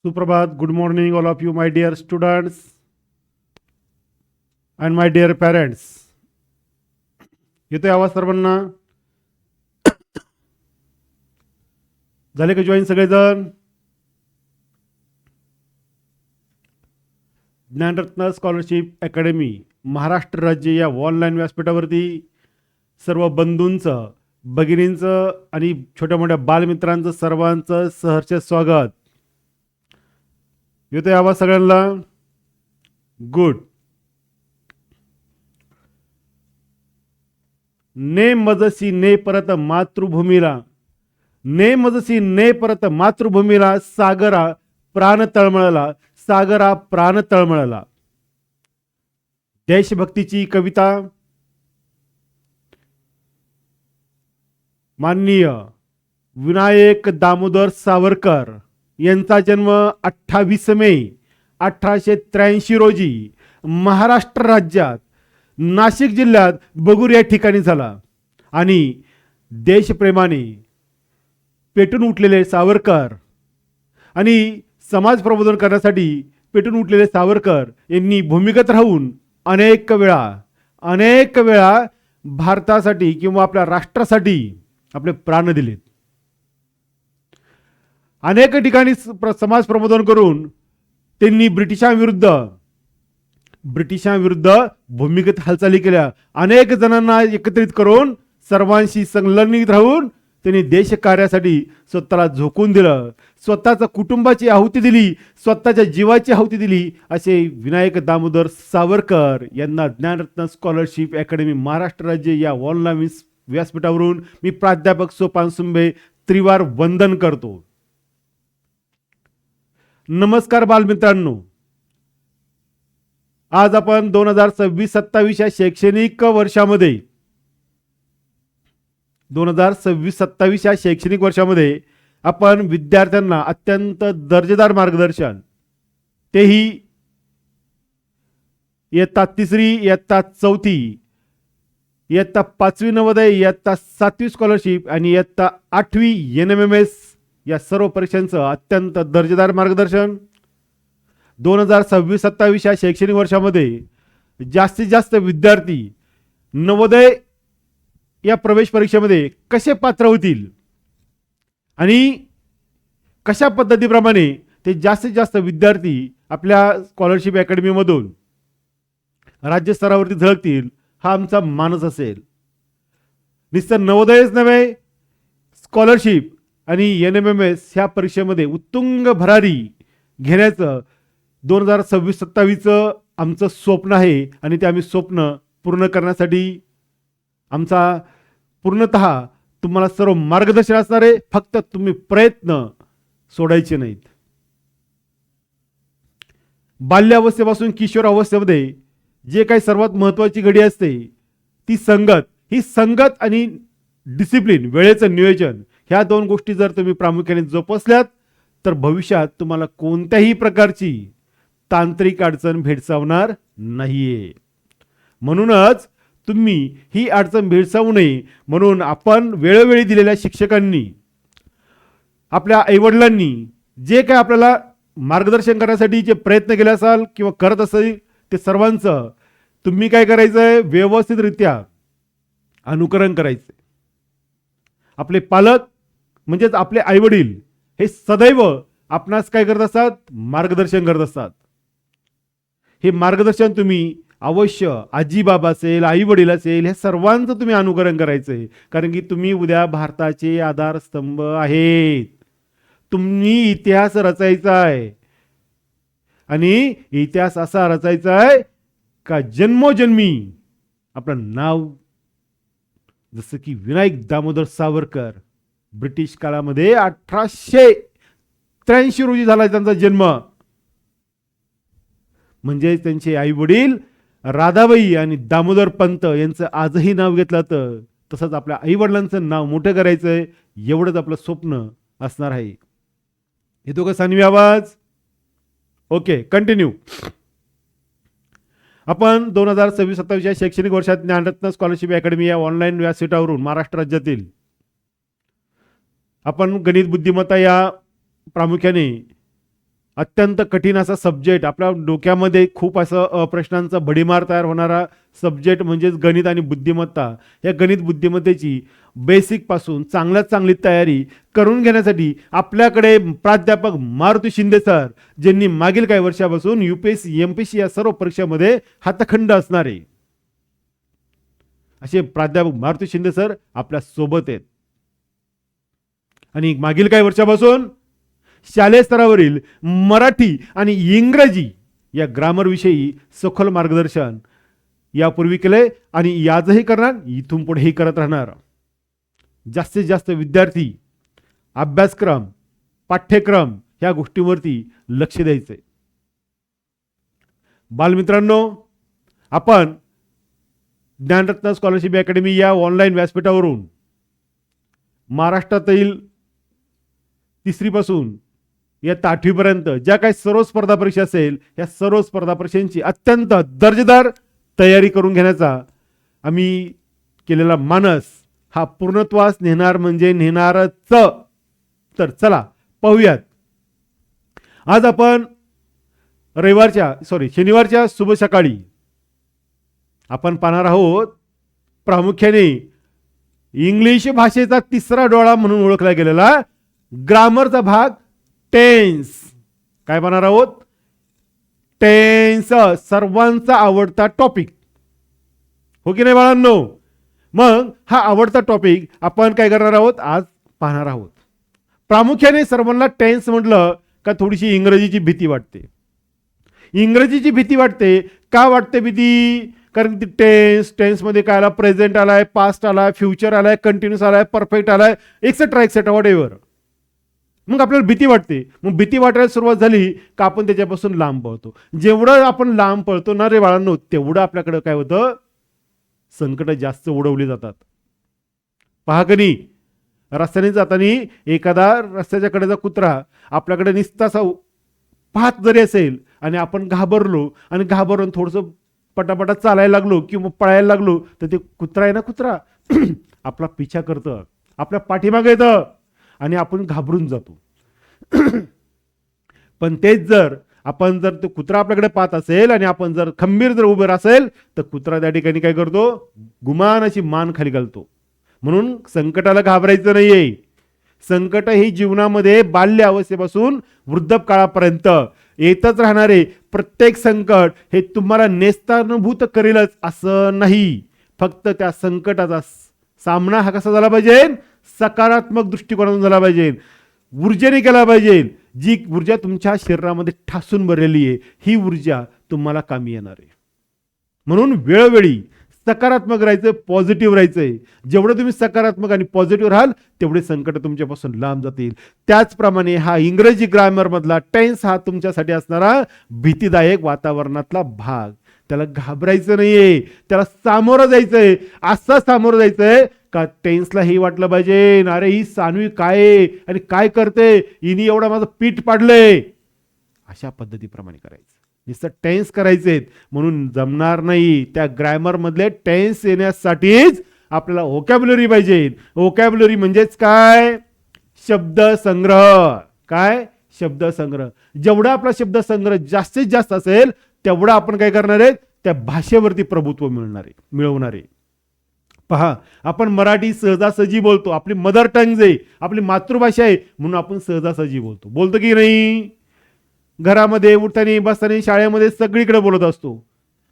Suprabhat, good morning, all of you, my dear students and my dear parents. येतोय आवाज सर्वांना? झाले का जॉईन सगळेजण? ज्ञानरत्न स्कॉलरशिप अकॅडमी महाराष्ट्र राज्य या ऑनलाईन व्यासपीठावरती सर्व बंधूंचं, भगिनींचं आणि छोट्या मोठ्या बालमित्रांचं सर्वांचं सहर्ष स्वागत. येतोय आवाज सगळ्यांना? गुड. ने मजसी ने परत मातृभूमीला, ने मजसी ने परत मातृभूमीला, सागरा प्राण तळमळला, सागरा प्राण तळमळला. देशभक्तीची कविता माननीय विनायक दामोदर सावरकर यांचा जन्म 28 मे 1883 रोजी महाराष्ट्र राज्यात नाशिक जिल्ह्यात बगूर या ठिकाणी झाला. आणि देशप्रेमाने पेटून उठलेले सावरकर आणि समाज प्रबोधन करण्यासाठी पेटून उठलेले सावरकर यांनी भूमिगत राहून अनेक वेळा भारतासाठी किंवा आपल्या राष्ट्रासाठी आपले प्राण दिलेत. अनेक ठिकाणी समाज प्रबोधन करून त्यांनी ब्रिटिशांविरुद्ध भूमिगत हालचाली केल्या. अनेक जणांना एकत्रित करून सर्वांशी संलग्नित राहून त्यांनी देशकार्यासाठी स्वतःला झोकून दिलं, स्वतःच्या कुटुंबाची आहुती दिली, स्वतःच्या जीवाची आहुती दिली. असे विनायक दामोदर सावरकर यांना ज्ञानरत्न स्कॉलरशिप अकॅडमी महाराष्ट्र राज्य या ऑनलाईन व्यासपीठावरून मी प्राध्यापक सोपान सुंबे त्रिवार वंदन करतो. नमस्कार बालमित्रांनो. आज आपण 2026-27 या शैक्षणिक वर्षामध्ये 2026-27 या शैक्षणिक वर्षामध्ये आपण विद्यार्थ्यांना अत्यंत दर्जेदार मार्गदर्शन, तेही इयत्ता 3री, इयत्ता 4थी, इयत्ता 5वी नवोदय, इयत्ता 7वी स्कॉलरशिप आणि इयत्ता 8वी NMMS या सर्व परीक्षांचं अत्यंत दर्जेदार मार्गदर्शन 2026-27 या शैक्षणिक वर्षामध्ये जास्तीत जास्त विद्यार्थी नवोदय या प्रवेश परीक्षेमध्ये कसे पात्र होतील आणि कशा पद्धतीप्रमाणे ते जास्तीत जास्त विद्यार्थी आपल्या स्कॉलरशिप अकॅडमीमधून राज्यस्तरावरती झळकतील, हा आमचा मानस असेल. नुसतं नवोदयच नव्हे, स्कॉलरशिप आणि NMMS ह्या परीक्षेमध्ये उत्तुंग भरारी घेण्याचं 2026-27 आमचं स्वप्न आहे. आणि ते आम्ही स्वप्न पूर्ण करण्यासाठी आमचा पूर्णतः तुम्हाला सर्व मार्गदर्शन असणार आहे. फक्त तुम्ही प्रयत्न सोडायचे नाहीत. बाल्यावस्थेपासून किशोर अवस्थेमध्ये जे काही सर्वात महत्त्वाची घडी असते ती संगत. ही संगत आणि डिसिप्लिन, वेळेचं नियोजन, ह्या दोन गोष्टी जर तुम्ही प्रामुख्याने जोपासल्यात तर भविष्यात तुम्हाला कोणत्याही प्रकारची तांत्रिक अडचण भेडसावणार नाहीये. म्हणूनच तुम्ही ही अडचण भेडसावू नये म्हणून आपण वेळोवेळी दिलेल्या शिक्षकांनी, आपल्या आईवडिलांनी जे काय आपल्याला मार्गदर्शन करण्यासाठी जे प्रयत्न केले असाल किंवा करत असेल ते सर्वांचं तुम्ही काय करायचंय, व्यवस्थितरित्या अनुकरण करायचं. आपले पालक म्हणजेच आपले आईवडील हे सदैव आपणास काय करत असतात, मार्गदर्शन करत असतात. हे मार्गदर्शन तुम्ही अवश्य आजी बाबा असेल, आई वडील असेल, हे सर्वांचं तुम्ही अनुकरण करायचंय. कारण की तुम्ही उद्या भारताचे आधारस्तंभ आहेत. तुम्ही इतिहास रचायचा आहे आणि इतिहास असा रचायचा आहे का जन्मोजन्मी आपलं नाव, जसं की विनायक दामोदर सावरकर ब्रिटिश काळामध्ये 1883 रोजी झाला त्यांचा जन्म. म्हणजे त्यांचे आई वडील राधाबाई आणि दामोदर पंत यांचं आजही नाव घेतलं तर तसंच आपल्या आई वडिलांचं नाव मोठं करायचंय, एवढंच आपलं स्वप्न असणार आहे. येतो का सानवी आवाज? Okay, continue. आपण 2026-27 या शैक्षणिक वर्षात ज्ञानरत्न स्कॉलरशिप अकॅडमी या ऑनलाईन व्यासपीठावरून महाराष्ट्र राज्यातील आपण गणित बुद्धिमत्ता या प्रामुख्याने अत्यंत कठीण असा सब्जेक्ट, आपल्या डोक्यामध्ये खूप असं प्रश्नांचा भडीमार तयार होणारा सब्जेक्ट म्हणजेच गणित आणि बुद्धिमत्ता. या गणित बुद्धिमत्तेची बेसिक पासून चांगल्यात चांगली तयारी करून घेण्यासाठी आपल्याकडे प्राध्यापक मारुती शिंदे सर, ज्यांनी मागील काही वर्षापासून UPSC MPSC या सर्व परीक्षांमध्ये हातखंड असणारे असे प्राध्यापक मारुती शिंदे सर आपल्या सोबत आहेत. आणि मागील काही वर्षापासून शालेय स्तरावरील मराठी आणि इंग्रजी या ग्रामर विषयी सखोल मार्गदर्शन यापूर्वी केले आणि आजही करणार, इथून पुढेही करत राहणार. जास्तीत जास्त विद्यार्थी, अभ्यासक्रम, पाठ्यक्रम या गोष्टींवरती लक्ष द्यायचंय. बालमित्रांनो, आपण ज्ञानरत्न स्कॉलरशिप अकॅडमी या ऑनलाईन व्यासपीठावरून महाराष्ट्रातील 3री पासून या 8वी पर्यंत ज्या काही सर्व स्पर्धा परीक्षा असेल, या सर्व स्पर्धा परीक्षांची अत्यंत दर्जेदार तयारी करून घेण्याचा आम्ही केलेला मानस हा पूर्णत्वास नेणार म्हणजे नेणारच. तर चला पाहूयात. आज आपण शनिवारच्या शुभ सकाळी आपण पाहणार आहोत प्रामुख्याने इंग्लिश भाषेचा 3रा डोळा म्हणून ओळखला गेलेला ग्रामरचा भाग टेन्स. काय पाहणार आहोत? टेन्स, सर्वांचा आवडता टॉपिक, हो की नाही बाळांनो? मग हा आवडता टॉपिक आपण काय करणार आहोत, आज पाहणार आहोत. प्रामुख्याने सर्वांना टेन्स म्हटलं का थोडीशी इंग्रजीची भीती वाटते. इंग्रजीची भीती वाटते. का वाटते भीती? कारण ती टेन्समध्ये काय आला, प्रेझेंट आलाय, पास्ट आलाय, फ्युचर आलाय, कंटिन्यूस आलाय, परफेक्ट आलाय, एक्सेट्रा एक्सेट्रा वॉट एव्हर. मग आपल्याला भीती वाटते. मग भीती वाटायला सुरुवात झाली का आपण त्याच्यापासून लांब पळतो. जेवढं आपण लांब पळतो ना रे बाळांनो, तेवढं आपल्याकडे काय होतं, संकट जास्त उडवली जातात. पहा कधी रस्त्याने जाताना एखादा रस्त्याच्या कडेचा कुत्रा आपल्याकडे निस्तासा पाहत जरी असेल आणि आपण घाबरलो आणि घाबरून थोडंसं पटापटा चालायला लागलो किंवा पळायला लागलो, तर ते कुत्रा आहे ना, कुत्रा आपला पिछा करतं, आपल्या पाठीमागे येतं आणि आपण घाबरून जातो. पण तेच जर आपण जर तो कुत्रा आपल्याकडे पाहत असेल आणि आपण जर खंबीर जर उभे असेल, तर कुत्रा त्या ठिकाणी काय करतो, गुमान अशी मान खाली घालतो. म्हणून संकटाला घाबरायचं नाहीये. संकट ही जीवनामध्ये बाल्य अवस्थेपासून वृद्धकाळापर्यंत येतच राहणारे प्रत्येक संकट हे तुम्हाला नेस्तानुभूत करेलच असं नाही. फक्त त्या संकटाचा सामना हा कसा झाला पाहिजे, सकारात्मक दृष्टिकोनातून झाला पाहिजे, ऊर्जेने केला पाहिजे. जी ऊर्जा तुमच्या शरीरामध्ये ठासून भरलेली आहे, ही ऊर्जा तुम्हाला कामी येणार आहे. म्हणून वेळोवेळी सकारात्मक राहायचं, पॉझिटिव्ह राहायचंय. जेवढं तुम्ही सकारात्मक आणि पॉझिटिव्ह राहाल, तेवढे संकट तुमच्यापासून लांब जातील. त्याचप्रमाणे हा इंग्रजी ग्रामर मधला टेन्स हा तुमच्यासाठी असणारा भीतीदायक वातावरणातला भाग. त्याला घाबरायचं नाहीये, त्याला सामोरं जायचंय. असं सामोरं जायचंय का टेन्सला हे वाटलं पाहिजे, अरे ही सानवी काय आहे आणि काय करते, हिनी एवढा माझं पीठ पाडलंय. अशा पद्धतीप्रमाणे करायचं. नुसतं टेन्स करायचे म्हणून जमणार नाही. त्या ग्रामर मधले टेन्स येण्यासाठीच आपल्याला व्होकॅब्युलरी पाहिजे. व्होकॅब्युलरी म्हणजेच काय, शब्द संग्रह. काय, शब्द संग्रह. जेवढा आपला शब्द संग्रह जास्तीत जास्त असेल, तेवढा आपण काय करणार आहे, त्या भाषेवरती प्रभुत्व मिळवणार आहे. पहा, आपण मराठी सहजासहजी बोलतो. आपली मदर टंग आहे, आपली मातृभाषा आहे, म्हणून आपण सहजासहजी बोलतो की नाही? घरामध्ये उठताना, बसताना, शाळेमध्ये सगळीकडे बोलत असतो.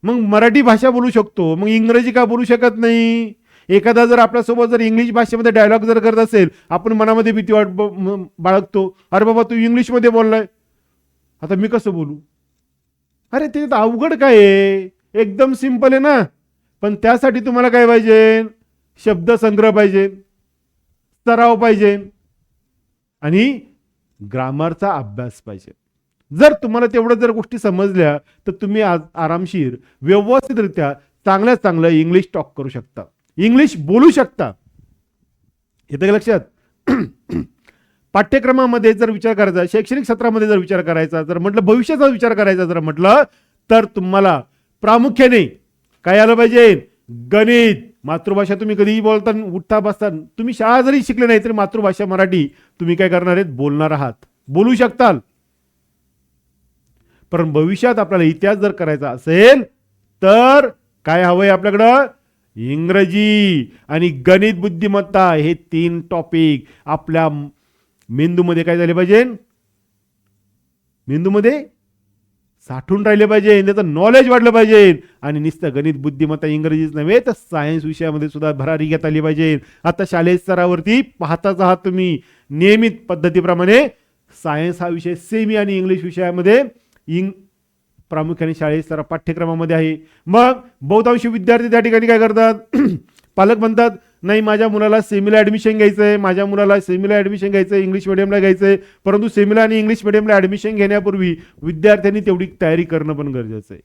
मग मराठी भाषा बोलू शकतो, मग इंग्रजी का बोलू शकत नाही? एखादा जर आपल्यासोबत जर इंग्लिश भाषेमध्ये डायलॉग जर करत असेल, आपण मनामध्ये भीती बाळगतो, अरे बाबा तू इंग्लिशमध्ये बोललाय, आता मी कसं बोलू? अरे ते अवघड काय आहे, एकदम सिंपल आहे ना. पण त्यासाठी तुम्हाला काय पाहिजे, शब्द संग्रह पाहिजे, सराव पाहिजे आणि ग्रामरचा अभ्यास पाहिजे. जर तुम्हाला तेवढं जर गोष्टी समजल्या, तर तुम्ही आरामशीर व्यवस्थितरित्या चांगलं इंग्लिश टॉक करू शकता, इंग्लिश बोलू शकता. येतं का लक्षात? पाठ्यक्रमामध्ये जर विचार करायचा, शैक्षणिक सत्रामध्ये जर विचार करायचा, जर म्हटलं भविष्याचा विचार करायचा जर म्हटलं, तर तुम्हाला प्रामुख्याने काय आलं पाहिजे, गणित. मातृभाषा तुम्ही कधीही बोलता, उठता बसता, तुम्ही शाळा जरी शिकले नाही तरी मातृभाषा मराठी तुम्ही काय करणार आहेत, बोलणार आहात, बोलू शकताल. पण भविष्यात आपल्याला इतिहास जर करायचा असेल तर काय हवंय आपल्याकडं? इंग्रजी आणि गणित बुद्धिमत्ता हे 3 टॉपिक आपल्या मेंदूमध्ये काय झाले पाहिजे? मेंदूमध्ये साठून राहिले पाहिजे, त्याचं नॉलेज वाढलं पाहिजे. आणि नुसतं गणित बुद्धिमत्ता इंग्रजीच नव्हे तर सायन्स विषयामध्ये सुद्धा भरारी घेता आली पाहिजे. आता शालेय स्तरावरती पाहताच आहात तुम्ही नियमित पद्धतीप्रमाणे सायन्स हा विषय सेमी आणि इंग्लिश विषयामध्ये प्रामुख्याने शालेय स्तरा पाठ्यक्रमामध्ये आहे. मग बहुतांश विद्यार्थी त्या ठिकाणी काय करतात? पालक म्हणतात नाही माझ्या मुलाला सेमीला ॲडमिशन घ्यायचं आहे, माझ्या मुलाला सेमीला ॲडमिशन घ्यायचं आहे, इंग्लिश मिडियमला घ्यायचं आहे. परंतु सेमीला आणि इंग्लिश मिडियमला ॲडमिशन घेण्यापूर्वी विद्यार्थ्यांनी तेवढी तयारी करणं पण गरजेचं आहे.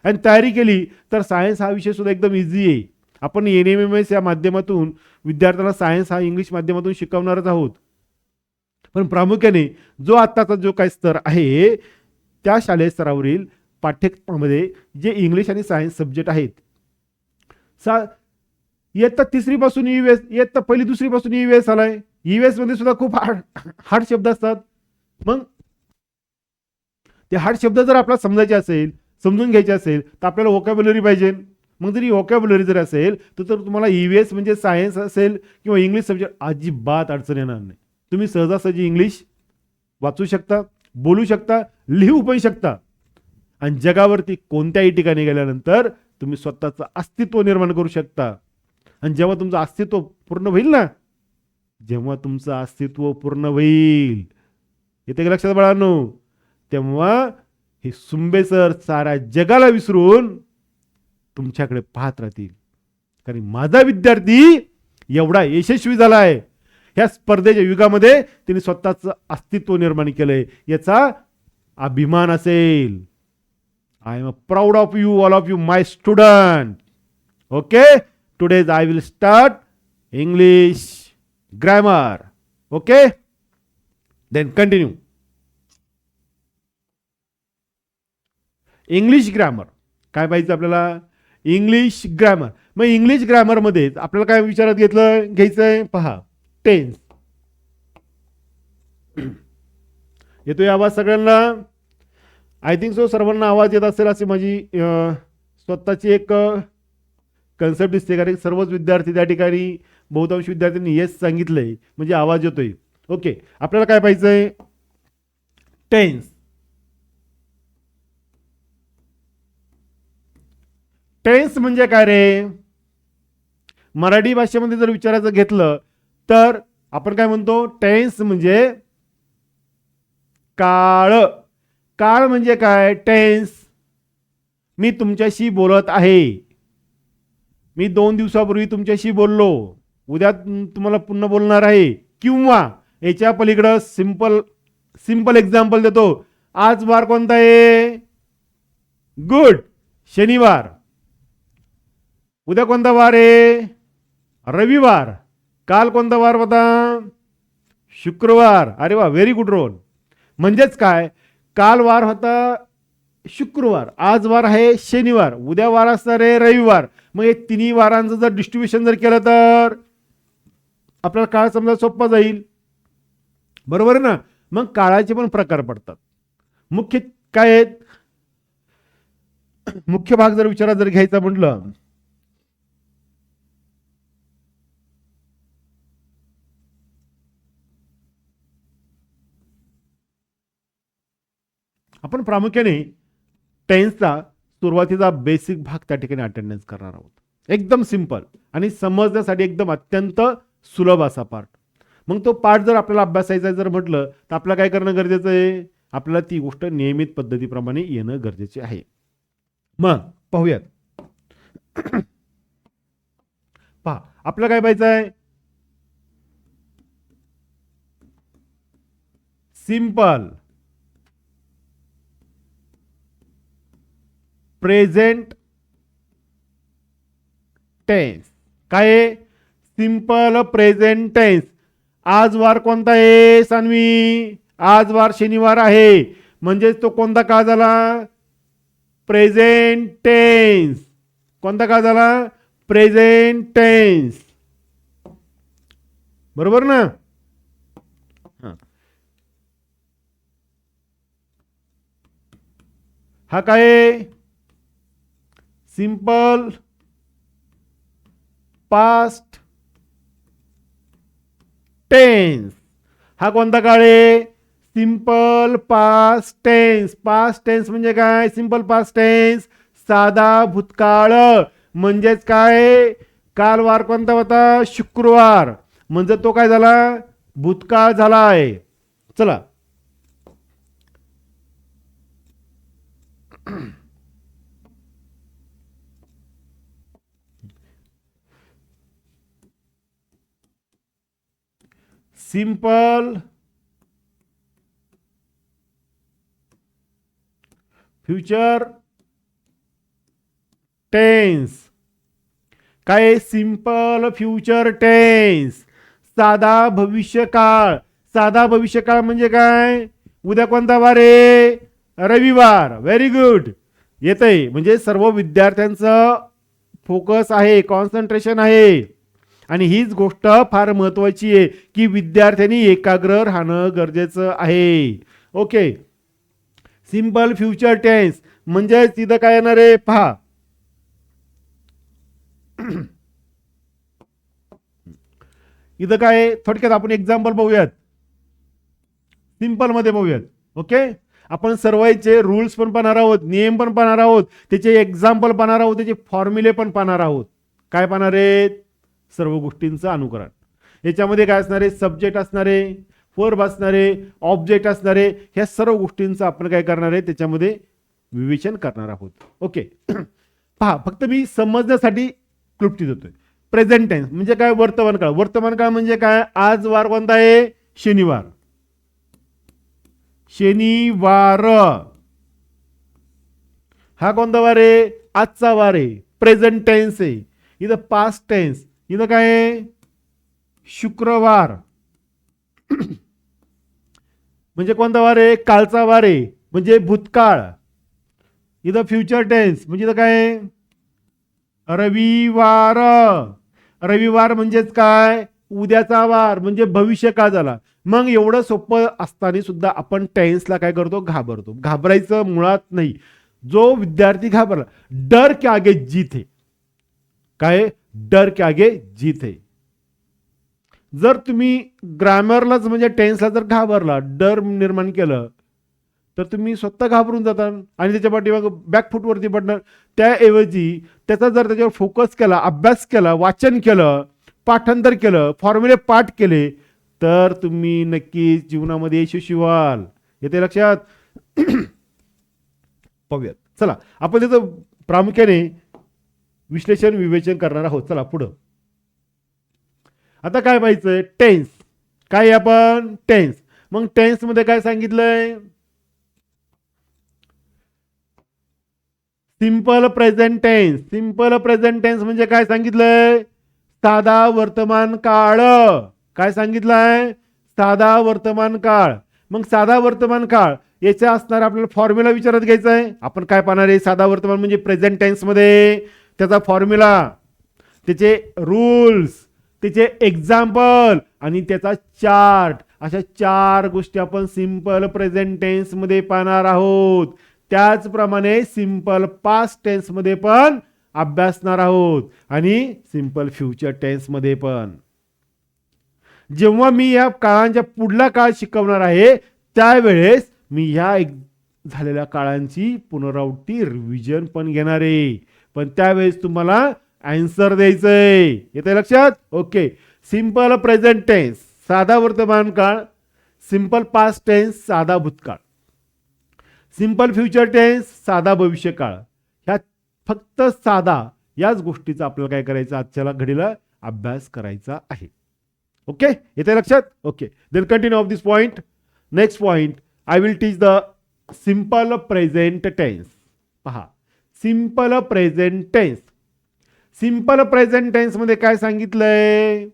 आणि तयारी केली तर सायन्स हा विषय सुद्धा एकदम इझी आहे. आपण NMMS या माध्यमातून विद्यार्थ्यांना सायन्स हा इंग्लिश माध्यमातून शिकवणारच आहोत. पण प्रामुख्याने जो आत्ताचा जो काही स्तर आहे त्या शालेय स्तरावरील पाठ्यक्रमामध्ये जे इंग्लिश आणि सायन्स सब्जेक्ट आहेत, इयत्ता 3री पासून EVS, इयत्ता 1ली 2री पासून EVS आलाय. EVS मध्ये सुद्धा खूप हार्ड शब्द असतात. मग ते हार्ड शब्द जर आपल्याला समजायचे असेल, समजून घ्यायचे असेल तर आपल्याला व्होकॅब्युलरी पाहिजे. मग जरी व्होकॅब्युलरी जर असेल तर तुम्हाला EVS म्हणजे सायन्स असेल किंवा इंग्लिश सब्जेक्ट अजिबात अडचण येणार नाही. तुम्ही सहजासहजी इंग्लिश वाचू शकता, बोलू शकता, लिहू पण शकता. आणि जगावरती कोणत्याही ठिकाणी गेल्यानंतर तुम्ही स्वतःचं अस्तित्व निर्माण करू शकता. आणि जेव्हा तुमचं अस्तित्व पूर्ण होईल ना, जेव्हा तुमचं अस्तित्व पूर्ण होईल, येते का लक्षात बाळांनो, तेव्हा हे सुंबे सर साऱ्या जगाला विसरून तुमच्याकडे पाहत राहतील. कारण माझा विद्यार्थी एवढा यशस्वी झाला आहे, ह्या स्पर्धेच्या युगामध्ये तिने स्वतःचं अस्तित्व निर्माण केलंय, याचा अभिमान असेल. I am proud of you, all of you, my student. Okay, today I will start English grammar. Okay, then continue. English grammar काय पाहिजे आपल्याला? English grammar. मग इंग्लिश ग्रामर मध्ये आपल्याला काय विचारात घ्यायचंय? पहा, टेन्स. येतोय आवाज सगळ्यांना? आय थिंक सो सर्वांना आवाज येत असेल अशी माझी स्वतःची एक कन्सेप्ट दिसते. कारण सर्वच विद्यार्थी त्या ठिकाणी बहुतांश विद्यार्थ्यांनी येस सांगितलंय म्हणजे आवाज येतोय. ओके, आपल्याला काय पाहिजे? टेन्स. टेन्स म्हणजे काय रे? मराठी भाषेमध्ये जर विचारायचं घेतलं तर आपण काय म्हणतो? टेन्स म्हणजे काळ. काळ म्हणजे काय? टेन्स. मी तुमच्याशी बोलत आहे, मी 2 दिवसापूर्वी तुमच्याशी बोललो, उद्या तुम्हाला पुन्हा बोलणार आहे. किंवा याच्या पलीकडे सिंपल एक्झाम्पल देतो. आज वार कोणता आहे? गुड, शनिवार. उद्या कोणता वार आहे? रविवार. काल कोणता वार होता? शुक्रवार. अरे वा, व्हेरी गुड रोल. म्हणजेच काय? काल वार होता शुक्रवार, आज वार आहे शनिवार, उद्या वार असणार आहे रविवार. मग हे तिन्ही वारांचं जर डिस्ट्रीब्युशन जर केलं तर आपल्याला काळ समजा सोपा जाईल. बरोबर आहे ना? मग काळाचे पण प्रकार पडतात. मुख्य काय आहेत? मुख्य भाग जर विचारात जर घ्यायचा म्हटलं, आपण प्रामुख्याने टेन्सचा सुरुवातीचा बेसिक भाग त्या ठिकाणी अटेंडन्स करणार आहोत. एकदम सिंपल आणि समजण्यासाठी एकदम अत्यंत सुलभ असा पार्ट. मग तो पार्ट जर आपल्याला अभ्यासायचा जर म्हटलं तर आपल्याला काय करणं गरजेचं आहे? आपल्याला ती गोष्ट नियमित पद्धतीप्रमाणे येणं गरजेचे आहे. मग पाहूयात. पहा, आपल्याला काय पाहिजे आहे? Simple present tense. काय? Simple present tense. आज वार कोणता आहे सान्वी? आज वार शनिवार आहे, म्हणजे तो कोणता काळ झाला? Present tense. कोणता काळ झाला? Present tense. बरोबर ना? हा काय सिंपल पास्ट टेन्स. हा कोणता काळ आहे simple past tense. Past tense म्हणजे काय सिंपल पास्ट टेन्स साधा भूतकाळ. म्हणजेच काय काल वार कोणता होता शुक्रवार म्हणजे तो काय झाला भूतकाळ झाला आहे. चला सिंपल फ्युचर टेन्स. काय सिंपल फ्युचर टेन्स साधा भविष्यकाळ. साधा भविष्यकाळ म्हणजे काय उद्या कोणता वार आहे रविवार. व्हेरी गुड येतंय. म्हणजे सर्व विद्यार्थ्यांचं फोकस आहे कॉन्सन्ट्रेशन आहे आणि हीच गोष्ट फार महत्वाची आहे की विद्यार्थ्यांनी एकाग्र राहणं गरजेचं आहे. ओके सिंपल फ्युचर टेन्स म्हणजे तिथं काय येणार आहे पहा. इथं काय थोडक्यात आपण एक्झाम्पल बघूयात सिंपल मध्ये बघूयात. ओके आपण सर्वांचे रूल्स पण पाहणार आहोत नियम पण पाहणार आहोत त्याचे एक्झाम्पल पाहणार आहोत त्याचे फॉर्म्युले पण पाहणार आहोत. काय पाहणार आहेत सर्व गोष्टींचं अनुकरण. याच्यामध्ये काय असणार आहे सब्जेक्ट असणार आहे वर्ब असणारे ऑब्जेक्ट असणारे ह्या सर्व गोष्टींचं आपण काय करणार आहे त्याच्यामध्ये विवेचन करणार आहोत. ओके पहा फक्त मी समजण्यासाठी क्लुप्ती देतोय. प्रेझेंट टेन्स म्हणजे काय वर्तमान काळ. वर्तमान काळ म्हणजे काय आज वार कोणता आहे शनिवार. शनिवार हा कोणता वार आहे आजचा वार आहे प्रेझेंट टेन्स आहे. इथं पास्ट टेन्स इथं काय आहे शुक्रवार म्हणजे कोणता वार आहे कालचा वार आहे म्हणजे भूतकाळ. इथं फ्युचर टेन्स म्हणजे इथं काय आहे रविवार. रविवार म्हणजेच काय उद्याचा वार म्हणजे भविष्यकाळ झाला. मग एवढं सोपं असताना सुद्धा आपण टेन्सला काय करतो घाबरतो. घाबरायचं मुळात नाही. जो विद्यार्थी घाबरला डर के आगे जीत है. काय डर के आगे जीत है. जर तुम्ही ग्रामरलाच म्हणजे टेन्सला जर घाबरला डर निर्माण केलं तर तुम्ही स्वतः घाबरून जाता आणि त्याच्या पाठीमागे बॅकफूटवरती पडणार. त्याऐवजी त्याचा जर त्याच्यावर फोकस केला अभ्यास केला वाचन केलं पाठांतर केलं फॉर्म्युले पाठ केले तर तुम्ही नक्कीच जीवनामध्ये यशस्वी व्हाल. येते लक्षात. पाहूयात चला आपण त्याचं प्रामुख्याने विश्लेषण विवेचन करणार आहोत. चला पुढं आता काय पाहिजे टेन्स. काय आपण टेन्स. मग टेन्स मध्ये काय सांगितलंय simple present tense. Simple present tense म्हणजे काय सांगितलंय साधा वर्तमान काळ. काय सांगितलंय साधा वर्तमान काळ. मग साधा वर्तमान काळ याचा असणार आपल्याला फॉर्म्युला विचारत घ्यायचा आहे. आपण काय पाहणार आहे साधा वर्तमान म्हणजे प्रेझेंट टेन्स मध्ये त्याचा फॉर्म्युला त्याचे रूल्स त्याचे एक्झाम्पल आणि त्याचा चार्ट अशा 4 गोष्टी आपण सिंपल प्रेझेंट टेन्स मध्ये पाहणार आहोत. त्याचप्रमाणे सिंपल पास्ट टेन्स मध्ये पण अभ्यासणार आहोत आणि सिंपल फ्युचर टेन्स मध्ये पण. जेव्हा मी या काळांच्या पुढला काळ शिकवणार आहे त्यावेळेस मी ह्या झालेल्या काळांची पुनरावृत्ती रिव्हिजन पण घेणार आहे. पण त्यावेळेस तुम्हाला आन्सर द्यायचंय. येते लक्षात. ओके सिंपल प्रेझेंट टेन्स साधा वर्तमान काळ. सिंपल पास्ट टेन्स साधा भूतकाळ. सिंपल फ्युचर टेन्स साधा भविष्यकाळ. ह्या फक्त साधा याच गोष्टीचा आपल्याला काय करायचं आजच्या घडीला अभ्यास करायचा आहे. ओके येते लक्षात. Okay then continue of this point. Next point I will teach the simple present tense. पहा simple present tense. Simple present tense मध्ये काय सांगितलंय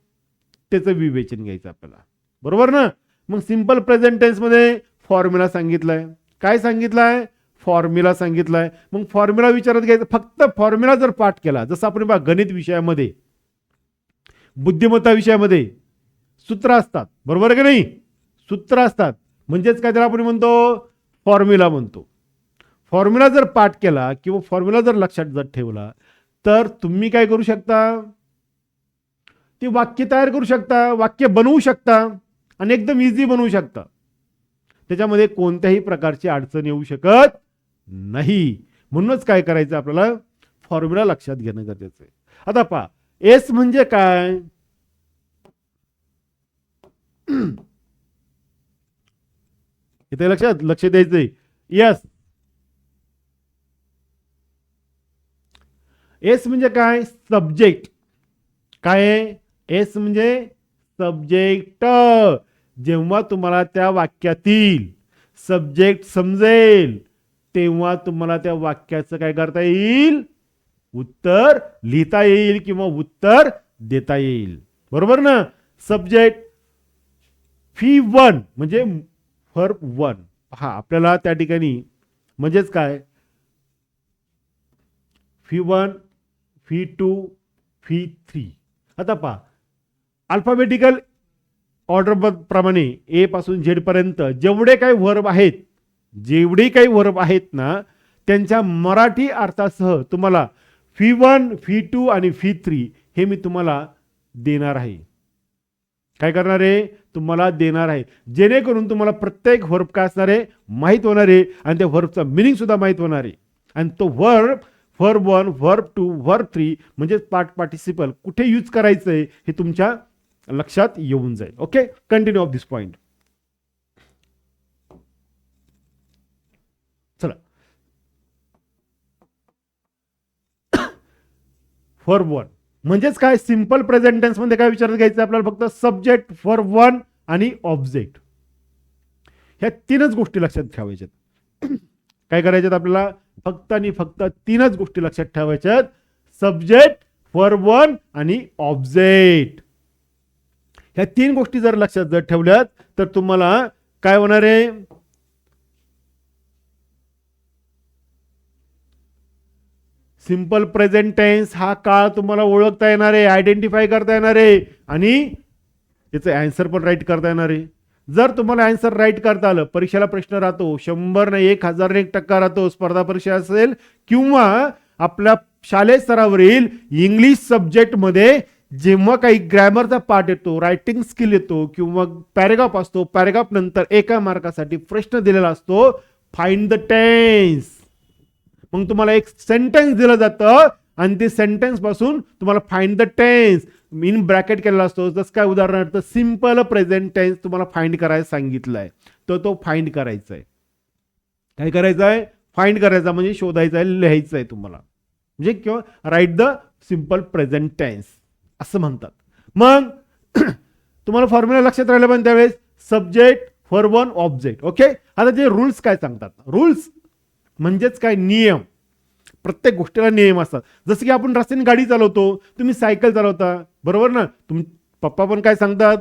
त्याचं विवेचन घ्यायचं आपल्याला बरोबर ना. मग सिंपल प्रेझेंट टेन्स मध्ये फॉर्म्युला सांगितलाय. काय सांगितलंय फॉर्म्युला सांगितलाय. मग फॉर्म्युला विचारत घ्यायचं. फक्त फॉर्म्युला जर पाठ केला जसं आपण बघा गणित विषयामध्ये बुद्धिमत्ता विषयामध्ये सूत्र असतात बरोबर आहे की नाही. सूत्र असतात म्हणजेच काय त्याला आपण म्हणतो फॉर्म्युला म्हणतो. फॉर्म्युला जर पाठ केला किंवा फॉर्म्युला जर लक्षात जर ठेवला तर तुम्ही काय करू शकता, ती वाक्य तयार करू शकता, वाक्य बनवू शकता आणि एकदम इझी बनवू शकता. त्याच्यामध्ये कोणत्याही प्रकारची अडचण येऊ शकत नाही. म्हणूनच काय करायचं, आपल्याला फॉर्म्युला लक्षात घेणं गरजेचं आहे. आता पहा, एस म्हणजे काय, इथे लक्ष द्यायचंय. यस, एस म्हणजे काय, सब्जेक्ट. काय एस म्हणजे सब्जेक्ट. जेव्हा तुम्हाला त्या वाक्यातील सब्जेक्ट समजेल तेव्हा तुम्हाला त्या वाक्याचं काय करता येईल, उत्तर लिहिता येईल किंवा उत्तर देता येईल. बरोबर ना. सब्जेक्ट फी वन म्हणजे वर्ब वन. हा आपल्याला त्या ठिकाणी म्हणजेच काय, V one, V two, V three. आता पहा, अल्फाबेटिकल ऑर्डर प्रमाणे ए पासून झेड पर्यंत जेवढे काही वर्ब आहेत, जेवढे काही वर्ब आहेत ना, त्यांच्या मराठी अर्थासह तुम्हाला फी वन, फी टू आणि फी थ्री हे मी तुम्हाला देणार आहे. काय करणार आहे, तुम्हाला देणार आहे, जेणेकरून तुम्हाला प्रत्येक वर्ब काय असणार आहे माहित होणार आहे आणि त्या वर्बचा मिनिंग सुद्धा माहित होणार आहे. आणि तो verb one, verb two, verb three म्हणजे पार्टिसिपल कुठे यूज करायचं आहे हे तुमच्या लक्षात येऊन जाईल. Okay, continue of this point. चला, वर्ब वन म्हणजेच काय, सिंपल प्रेझेंट टेन्स मध्ये काय विचारात घ्यायचं आपल्याला, फक्त सब्जेक्ट, वर्ब वन आणि ऑब्जेक्ट. ह्या तीनच गोष्टी लक्षात ठेवायच्यात. काय करायच्यात आपल्याला, फक्त आणि फक्त तीनच गोष्टी लक्षात ठेवायच्यात, सब्जेक्ट, वर्ब वन आणि ऑब्जेक्ट. ह्या तीन गोष्टी जर लक्षात जर ठेवल्यात तर तुम्हाला काय होणार आहे, सिंपल प्रेझेंट टेन्स हा काळ तुम्हाला ओळखता येणार आहे, आयडेंटिफाय करता येणार आहे आणि त्याचं आन्सर पण राईट करता येणार आहे. जर तुम्हाला आन्सर राईट करता आलं, परीक्षेला प्रश्न राहतो 100 ने 1001% राहतो, स्पर्धा परीक्षा असेल किंवा आपल्या शालेय स्तरावरील इंग्लिश सब्जेक्ट मध्ये जेव्हा काही ग्रॅमरचा पार्ट येतो, रायटिंग स्किल येतो किंवा पॅरेग्राफ असतो, पॅरेग्राफ नंतर एका मार्कासाठी प्रश्न दिलेला असतो, फाइंड द टेन्स. मग तुम्हाला एक सेंटेन्स दिलं जातं आणि ते सेंटेन्स पासून तुम्हाला find the tense in bracket केलेला असतो. जसं काय उदाहरणार्थ सिंपल प्रेझेंट टेन्स तुम्हाला फाइंड करायला सांगितलंय, तर तो फाइंड करायचा आहे. काय करायचं आहे, फाइंड करायचा म्हणजे शोधायचा आहे, लिहायचं आहे तुम्हाला, म्हणजे किंवा write the simple present tense असं म्हणतात. मग तुम्हाला फॉर्म्युला लक्षात राहिला पण त्यावेळेस subject, verb one, object. Okay, आता जे रूल्स काय सांगतात, रूल्स म्हणजेच काय, नियम. प्रत्येक गोष्टीला नियम असतात. जसं की आपण रस्त्याने गाडी चालवतो, तुम्ही सायकल चालवता, बरोबर ना. पप्पा पण काय सांगतात,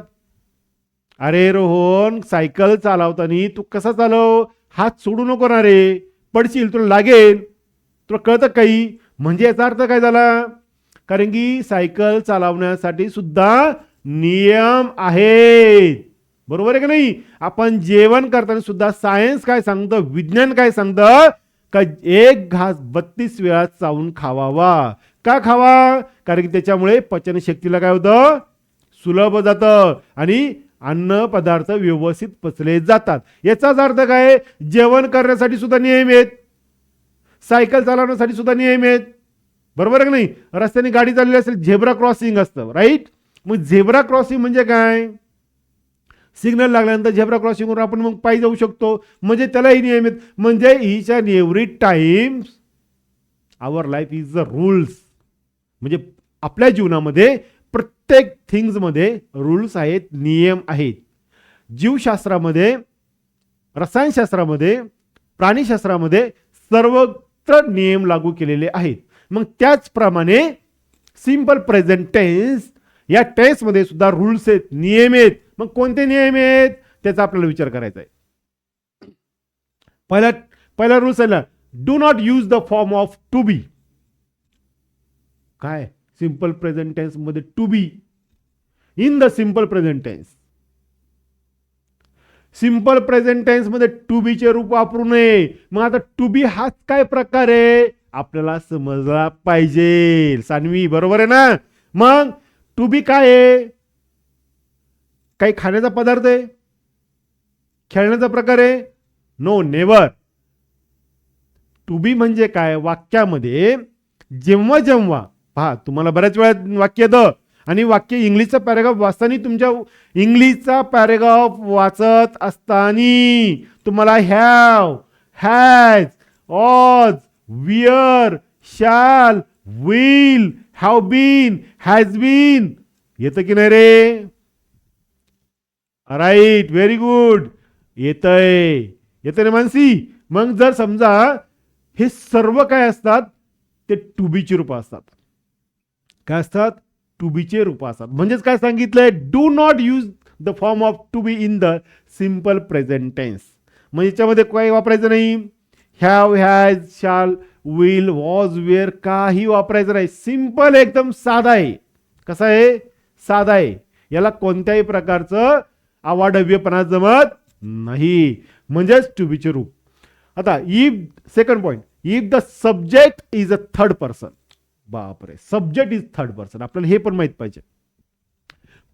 अरे रोहन सायकल चालवताना तू कसा चालव, हात सोडू नको ना रे, पडशील, तुला लागेल. तुला कळतं काही, म्हणजे याचा अर्थ काय झाला, कारण की सायकल चालवण्यासाठी सुद्धा नियम आहेत. बरोबर आहे का नाही. आपण जेवण करताना सुद्धा सायन्स काय सांगतं, विज्ञान काय सांगतं, का एक घास 32 वेळा चावून खावावा. का खावा, कारण की त्याच्यामुळे पचनशक्तीला काय होतं, सुलभ जातं आणि अन्न पदार्थ व्यवस्थित पचले जातात. याचाच अर्थ काय, जेवण करण्यासाठी सुद्धा नियम आहेत, सायकल चालवण्यासाठी सुद्धा नियम आहेत. बरोबर आहे की नाही. रस्त्याने गाडी चाललेली असेल, झेब्रा क्रॉसिंग असतं, राईट. मग झेब्रा क्रॉसिंग म्हणजे काय, सिग्नल लागल्यानंतर झेब्रा क्रॉसिंगवर आपण मग पायी जाऊ शकतो, म्हणजे त्यालाही नियम आहेत. म्हणजे each and every times our life is the rules. म्हणजे आपल्या जीवनामध्ये प्रत्येक थिंग्स मध्ये रूल्स आहेत, नियम आहेत. जीवशास्त्रामध्ये, रसायनशास्त्रामध्ये, प्राणीशास्त्रामध्ये सर्वत्र नियम लागू केलेले आहेत. मग त्याचप्रमाणे सिंपल प्रेझेंट टेन्स या टेन्स मध्ये सुद्धा रूल्स आहेत, नियम आहेत. मग कोणते नियम आहेत त्याचा आपल्याला विचार करायचा आहे. पहिला रूल्स आहे ना, do not use the form of to be. काय, सिंपल प्रेझेंट टेन्स मध्ये to be in the simple present tense. Simple present tense मध्ये टू बी चे रूप वापरू नये. मग आता टू बी हाच काय प्रकार आहे आपल्याला समजला पाहिजे. सान्वी बरोबर आहे ना. मग टू बी काय आहे? काही खाण्याचा पदार्थ आहे, खेळण्याचा प्रकार आहे? No, never. टू बी म्हणजे काय? वाक्यामध्ये जेव्हा जेव्हा पहा, तुम्हाला बऱ्याच वेळा वाक्य येतं आणि वाक्य इंग्लिशचा पॅरेग्राफ वाचताना तुमच्या इंग्लिशचा पॅरेग्राफ वाचत असताना तुम्हाला have, has, was, were, shall, will, have been, has been येतं की नाही रे? Right, very good. येतंय ना मानसी. मग जर समजा हे सर्व काय असतात ते टू बी ची रूप असतात. काय असतात? टू बी चे रूप असतात. म्हणजेच काय सांगितलंय? Do not use the form of to be in the simple present tense. म्हणजे याच्यामध्ये काय वापरायचं नाही. Have, has, shall, will, was, were काही वापरायचं नाही. सिंपल एकदम साधा आहे. कसा आहे? साधा आहे. याला कोणत्याही प्रकारचं आवाढव्यपणा जमत नाही. म्हणजेच टू बी चे रूप. आता if second point, if the subject is a third person. बापरे, सब्जेक्ट इज थर्ड पर्सन. आपल्याला हे पण माहित पाहिजे.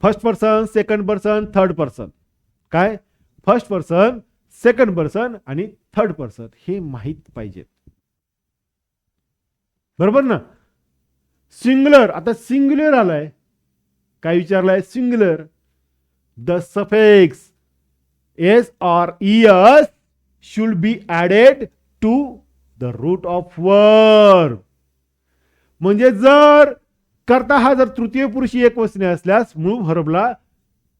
First person, second person, third person. काय? फर्स्ट पर्सन, सेकंड पर्सन आणि थर्ड पर्सन हे माहित पाहिजे. बरोबर ना. सिंग्युलर, आता सिंग्युलर आलाय. काय विचारलाय? सिंग्युलर. द सफिक्स एस और ES should be added to the root of verb. म्हणजे जर करता हा जर तृतीय पुरुषी एकवचनी असल्यास मूळ व्हर्बला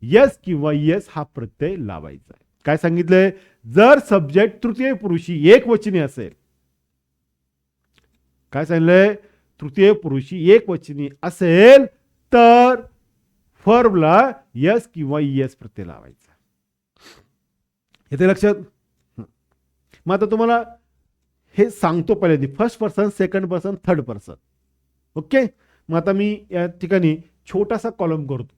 यस किंवा यस हा प्रत्यय लावायचा. काय सांगितलंय? जर सब्जेक्ट तृतीय पुरुषी एकवचनी असेल. काय सांगितलंय? तृतीय पुरुषी एकवचनी असेल तर व्हर्बला यस किंवा यस प्रत्यय लावायचा. येते लक्षात? मग आता तुम्हाला हे सांगतो पहिल्यांदा. First person, second person, third person. Okay. मग आता मी या ठिकाणी छोटासा कॉलम करतो.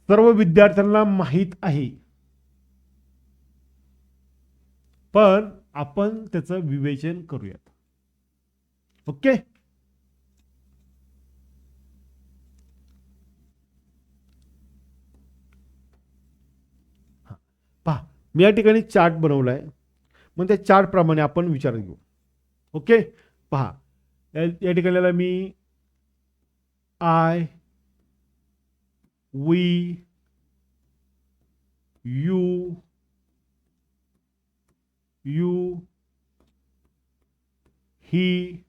सर्व विद्यार्थ्यांना माहित आहे, पण आपण त्याचं विवेचन करूयात. ओके. पहा, मी या ठिकाणी चार्ट बनवलाय. मग त्या चार्ट प्रमाणे आपण विचार घेऊ. ओके. पहा, या ठिकाणी मी I, we, you, he,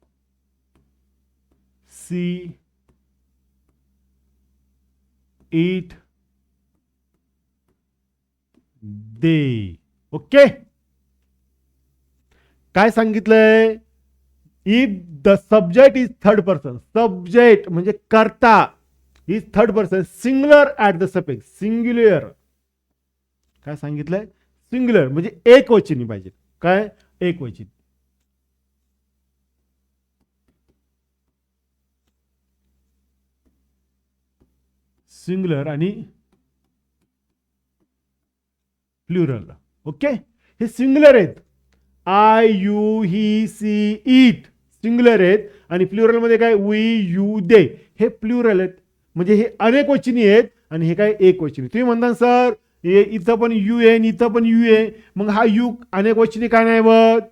she, it, they. Okay. काय सांगितलंय? If the subject is third person. Subject म्हणजे कर्ता is third person. Singular at the suffix. Singular. काय सांगितलंय? सिंग्युलर म्हणजे एकवचनी पाहिजे. काय? एकवचनी. सिंग्युलर आणि प्लुरल. ओके. हे सिंग्युलर आहेत. I, you, he, she, it singular आहेत आणि प्लुरल मध्ये काय? वी, यू, दे हे प्लुरल आहेत. म्हणजे हे अनेक वचनी आहेत आणि हे काय? एक वचनी. तुम्ही म्हणता सर इथं पण यू आहे आणि इथं पण यू आहे, मग हा यू अनेक वचनी काय नाही होत?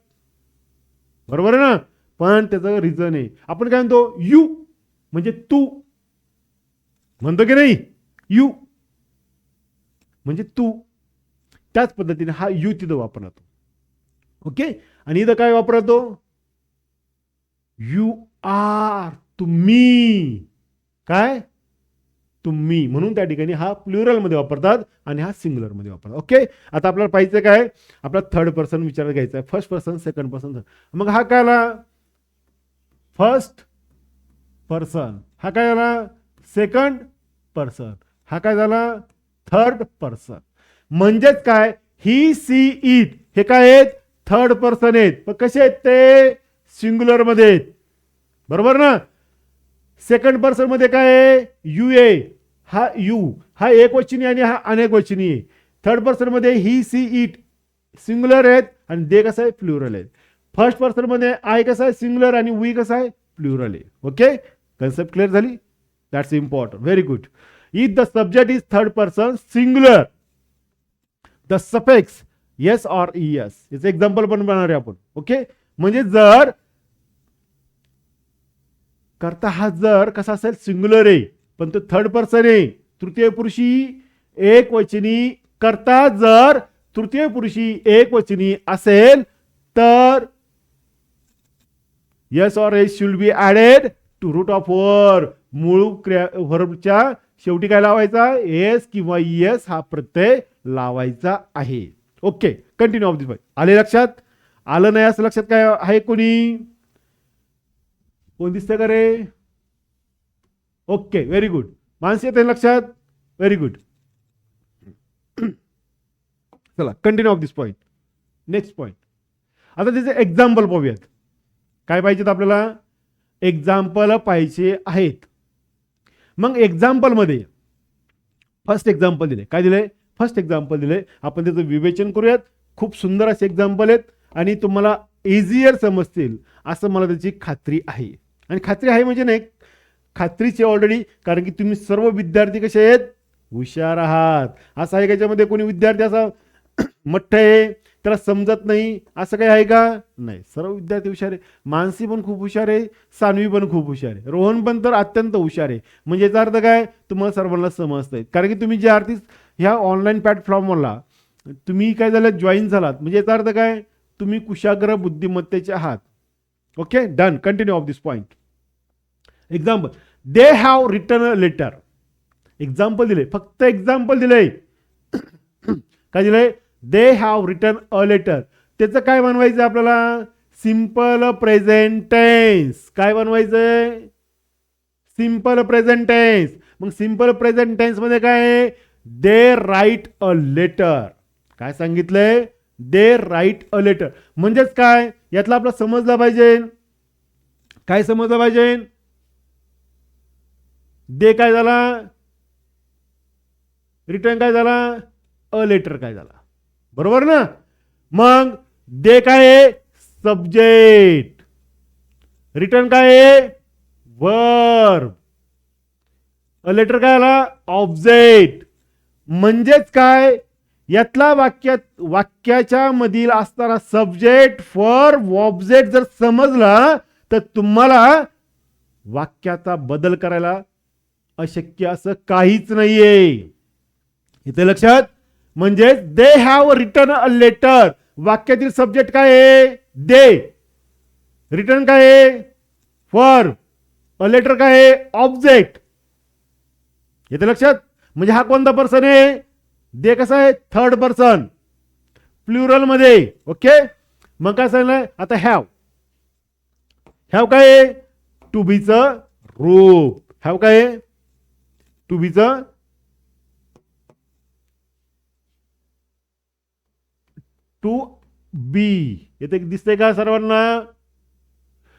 बरोबर आहे ना. पण त्याचं रिझन आहे. आपण काय म्हणतो? यू म्हणजे तू म्हणतो की नाही? यू म्हणजे तू. त्याच पद्धतीने हा यू तिथं वापरतो. ओके. आणि इथं काय वापरतो? यू आर, तुम्ही. काय? तुम्ही. म्हणून त्या ठिकाणी हा प्लुरल मध्ये वापरतात आणि हा सिंग्युलर मध्ये वापरतात. ओके. आता आपल्याला पाहिजे काय? आपला थर्ड पर्सन विचारात घ्यायचा आहे. First person, second person. मग हा काय आला? First person. हा काय आला? Second person. हा काय झाला? Third person. म्हणजेच काय? ही, सी, इट हे काय आहेत? थर्ड पर्सन आहेत. पण कसे आहेत ते? सिंग्युलर मध्ये आहेत. बरोबर ना. सेकंड पर्सन मध्ये काय आहे, यू ए, हा यू हा एकवचनी आणि हा अनेकवचनी आहे. थर्ड पर्सन मध्ये ही सी इट सिंग्युलर आहेत आणि दे कसं आहे, प्लुरल आहे. फर्स्ट पर्सन मध्ये आय कसं आहे, सिंग्युलर आणि वी कसं आहे, प्लुरल आहे. ओके, कन्सेप्ट क्लिअर झाली. That's important. Very good. If the subject is third person singular, the suffix yes or इएस, याचं एक्झाम्पल पण बनवणार आहे आपण. ओके, म्हणजे जर करता हा जर कसा असेल, सिंग्युलर आहे पण तो थर्ड पर्सन आहे, तृतीय पुरुषी एक वचनी, करता जर तृतीय पुरुषी एक वचनी असेल तर es or s should be added to root of verb. मूळ वर्बच्या शेवटी काय लावायचा, एस किंवा एस हा प्रत्यय लावायचा आहे. Okay, continue of this point. आले लक्षात? आलं नाही असं लक्षात काय आहे, कोणी कोण दिसतंय का रे? Okay, very good. मानसी येते लक्षात? Very good. चला continue of this point. Next point. आता त्याचे एक्झाम्पल पाहूयात. काय पाहिजेत आपल्याला? एक्झाम्पल पाहिजे आहेत. मग एक्झाम्पल मध्ये फर्स्ट एक्झाम्पल दिले. काय दिले? फर्स्ट एक्झाम्पल दिले. आपण त्याचं विवेचन करूयात. खूप सुंदर असे एक्झाम्पल आहेत आणि तुम्हाला इझियर समजतील असं मला त्याची खात्री आहे. आणि खात्री आहे म्हणजे नाही, खात्रीची ऑलरेडी, कारण की तुम्ही सर्व विद्यार्थी कसे आहेत, हुशार आहात. असं आहे का याच्यामध्ये कोणी विद्यार्थी असा मठ्ठ आहे, त्याला समजत नाही असं काही आहे का? नाही, सर्व विद्यार्थी हुशार आहे. मानसी पण खूप हुशार आहे, सानवी पण खूप हुशार आहे, रोहन पण तर अत्यंत हुशार आहे. म्हणजे याचा अर्थ काय, तुम्हाला सर्वांना समजतंय. कारण की तुम्ही जे आरती ह्या ऑनलाईन प्लॅटफॉर्मवरला तुम्ही काय झालं, जॉईन झालात, म्हणजे याचा अर्थ काय, तुम्ही कुशाग्र बुद्धिमत्तेचे आहात. Okay, done. Continue of this point. Example, they have written a letter. Example दिले, फक्त एक्झाम्पल दिले. काय दिलंय? They have written a letter. त्याचं काय बनवायचं आपल्याला? Simple present tense. काय बनवायचंय? Simple present tense. मग सिंपल प्रेझेंट टेन्स मध्ये काय आहे? They write a letter. काय सांगितलंय? They write a letter. म्हणजेच काय, यातला आपला समजला पाहिजे. काय समजलं पाहिजे? दे काय झाला, रिटर्न काय झाला, अ लेटर काय झाला, बरोबर ना? मग दे काय आहे? सब्जेक्ट. रिटर्न काय आहे? वर्ब. अ लेटर काय आला? ऑब्जेक्ट. म्हणजेच काय, यातला वाक्याच्या मधील असताना सब्जेक्ट, वर्ब, ऑब्जेक्ट जर समजला तर तुम्हाला वाक्याचा बदल करायला अशक्य असं काहीच नाहीये. इथे लक्षात. म्हणजे they have written a letter. वाक्यातील सब्जेक्ट काय आहे? दे. रिटर्न काय आहे? वर्ब. अ लेटर काय आहे? ऑब्जेक्ट. इथे लक्षात. म्हणजे हा कोणता पर्सन आहे? दे कसा आहे? थर्ड पर्सन, प्लुरल मध्ये. ओके, मग काय सांगितलं आता? हॅव. हॅव काय आहे? टू बीचं रूप. हॅव काय आहे? To बीचं to be. येथे दिसतंय का सर्वांना?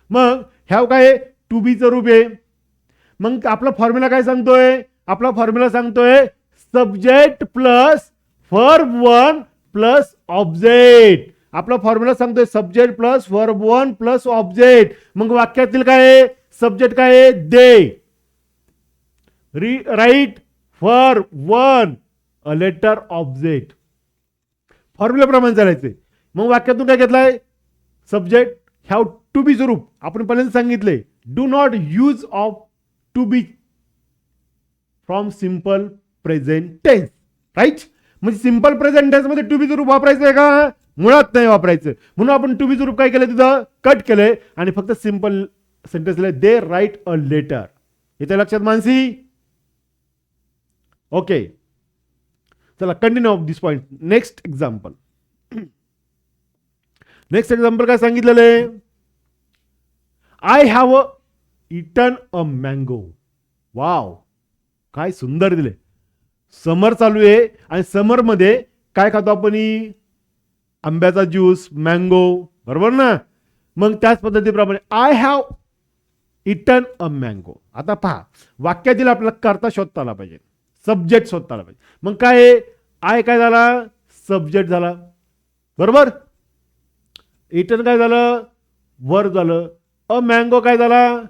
मग हॅव काय आहे? टू बीचं रूप आहे. मग आपला फॉर्म्युला काय सांगतोय? आपला फॉर्म्युला सांगतोय subject plus verb one plus object. आपला फॉर्म्युला सांगतोय subject plus verb one plus object. मग वाक्यातील काय आहे? सब्जेक्ट काय आहे? They. Write verb one a letter object. Formula प्रमाणे चालायचे. मग वाक्यातून काय घेतलाय? सब्जेक्ट हॅव टू बी रूप. आपण पहिल्यांदा सांगितले do not use of to be from simple present tense. Right. म्हणजे सिंपल प्रेझेंट टेन्स मध्ये टू बी रूप वापरायचं आहे का? मुळात नाही वापरायचं. म्हणून आपण टू बी रूप काय केलं, तिथं कट केलंय आणि फक्त सिंपल सेंटेन्स लिहिलंय दे राईट अ लेटर. इथे लक्षात मानसी? ओके, चला continue of this point. Next example. Next example काय सांगितलेलं आहे? I have eaten a mango. Wow, काय सुंदर दिले. समर चालू आहे आणि समर मध्ये काय खातो आपण? आंब्याचा ज्यूस, मँगो, बरोबर ना? मग त्याच पद्धतीप्रमाणे I have eaten a mango. आता पहा, वाक्यातील आपल्याला कर्ता शोधता आला पाहिजे, सब्जेक्ट शोधता आला पाहिजे. मग काय आय काय झाला, सब्जेक्ट झाला. बरोबर. इटन काय झालं, वर्ब झालं. अ मँगो काय झाला,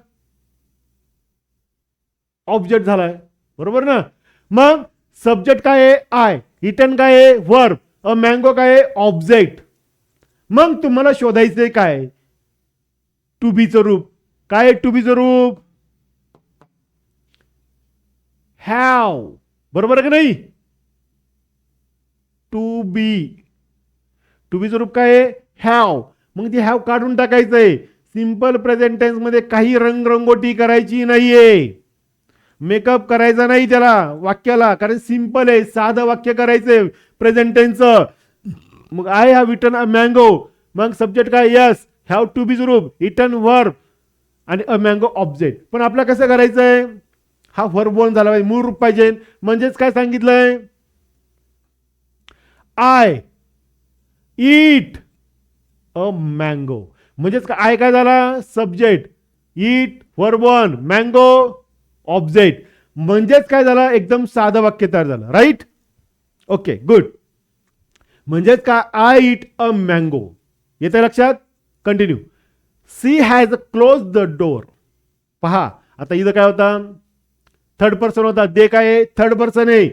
ऑब्जेक्ट झालाय. बरोबर ना. मग सब्जेक्ट काय आहे, आय. इटन काय आहे, वर्ब. अ मँगो काय आहे, ऑब्जेक्ट. मग तुम्हाला शोधायचंय काय, टू बीचं रूप. काय टू बीचं रूप, हॅव. बरोबर आहे का नाही. टू बीचं रूप काय आहे, हॅव. मग ते हॅव काढून टाकायचंय. सिंपल प्रेझेंट टेन्स मध्ये काही रंगरंगोटी करायची नाहीये, मेकअप करायचा नाही त्याला वाक्याला, कारण सिंपल आहे, साधं वाक्य करायचंय प्रेझेंट टेन्सचं. मग I have eaten a mango. मग सब्जेक्ट काय, यस. हॅव टू बी रूप, इटन वर्ब आणि अ मँगो ऑब्जेक्ट. पण आपला कसं करायचंय, हा वर्ब वन झाला पाहिजे, मूळ रूप पाहिजे. म्हणजेच काय सांगितलंय, आय ईट अ मँगो. म्हणजेच आय काय झाला, subject. Eat verb one, mango object. म्हणजेच काय झालं, एकदम साधं वाक्य तयार झालं. राईट. Okay good. म्हणजेच काय, आय ईट अ मँगो. येते लक्षात. Continue. She has close the door. पहा आता इथं काय होता, थर्ड पर्सन होता. दे काय आहे, थर्ड पर्सन आहे.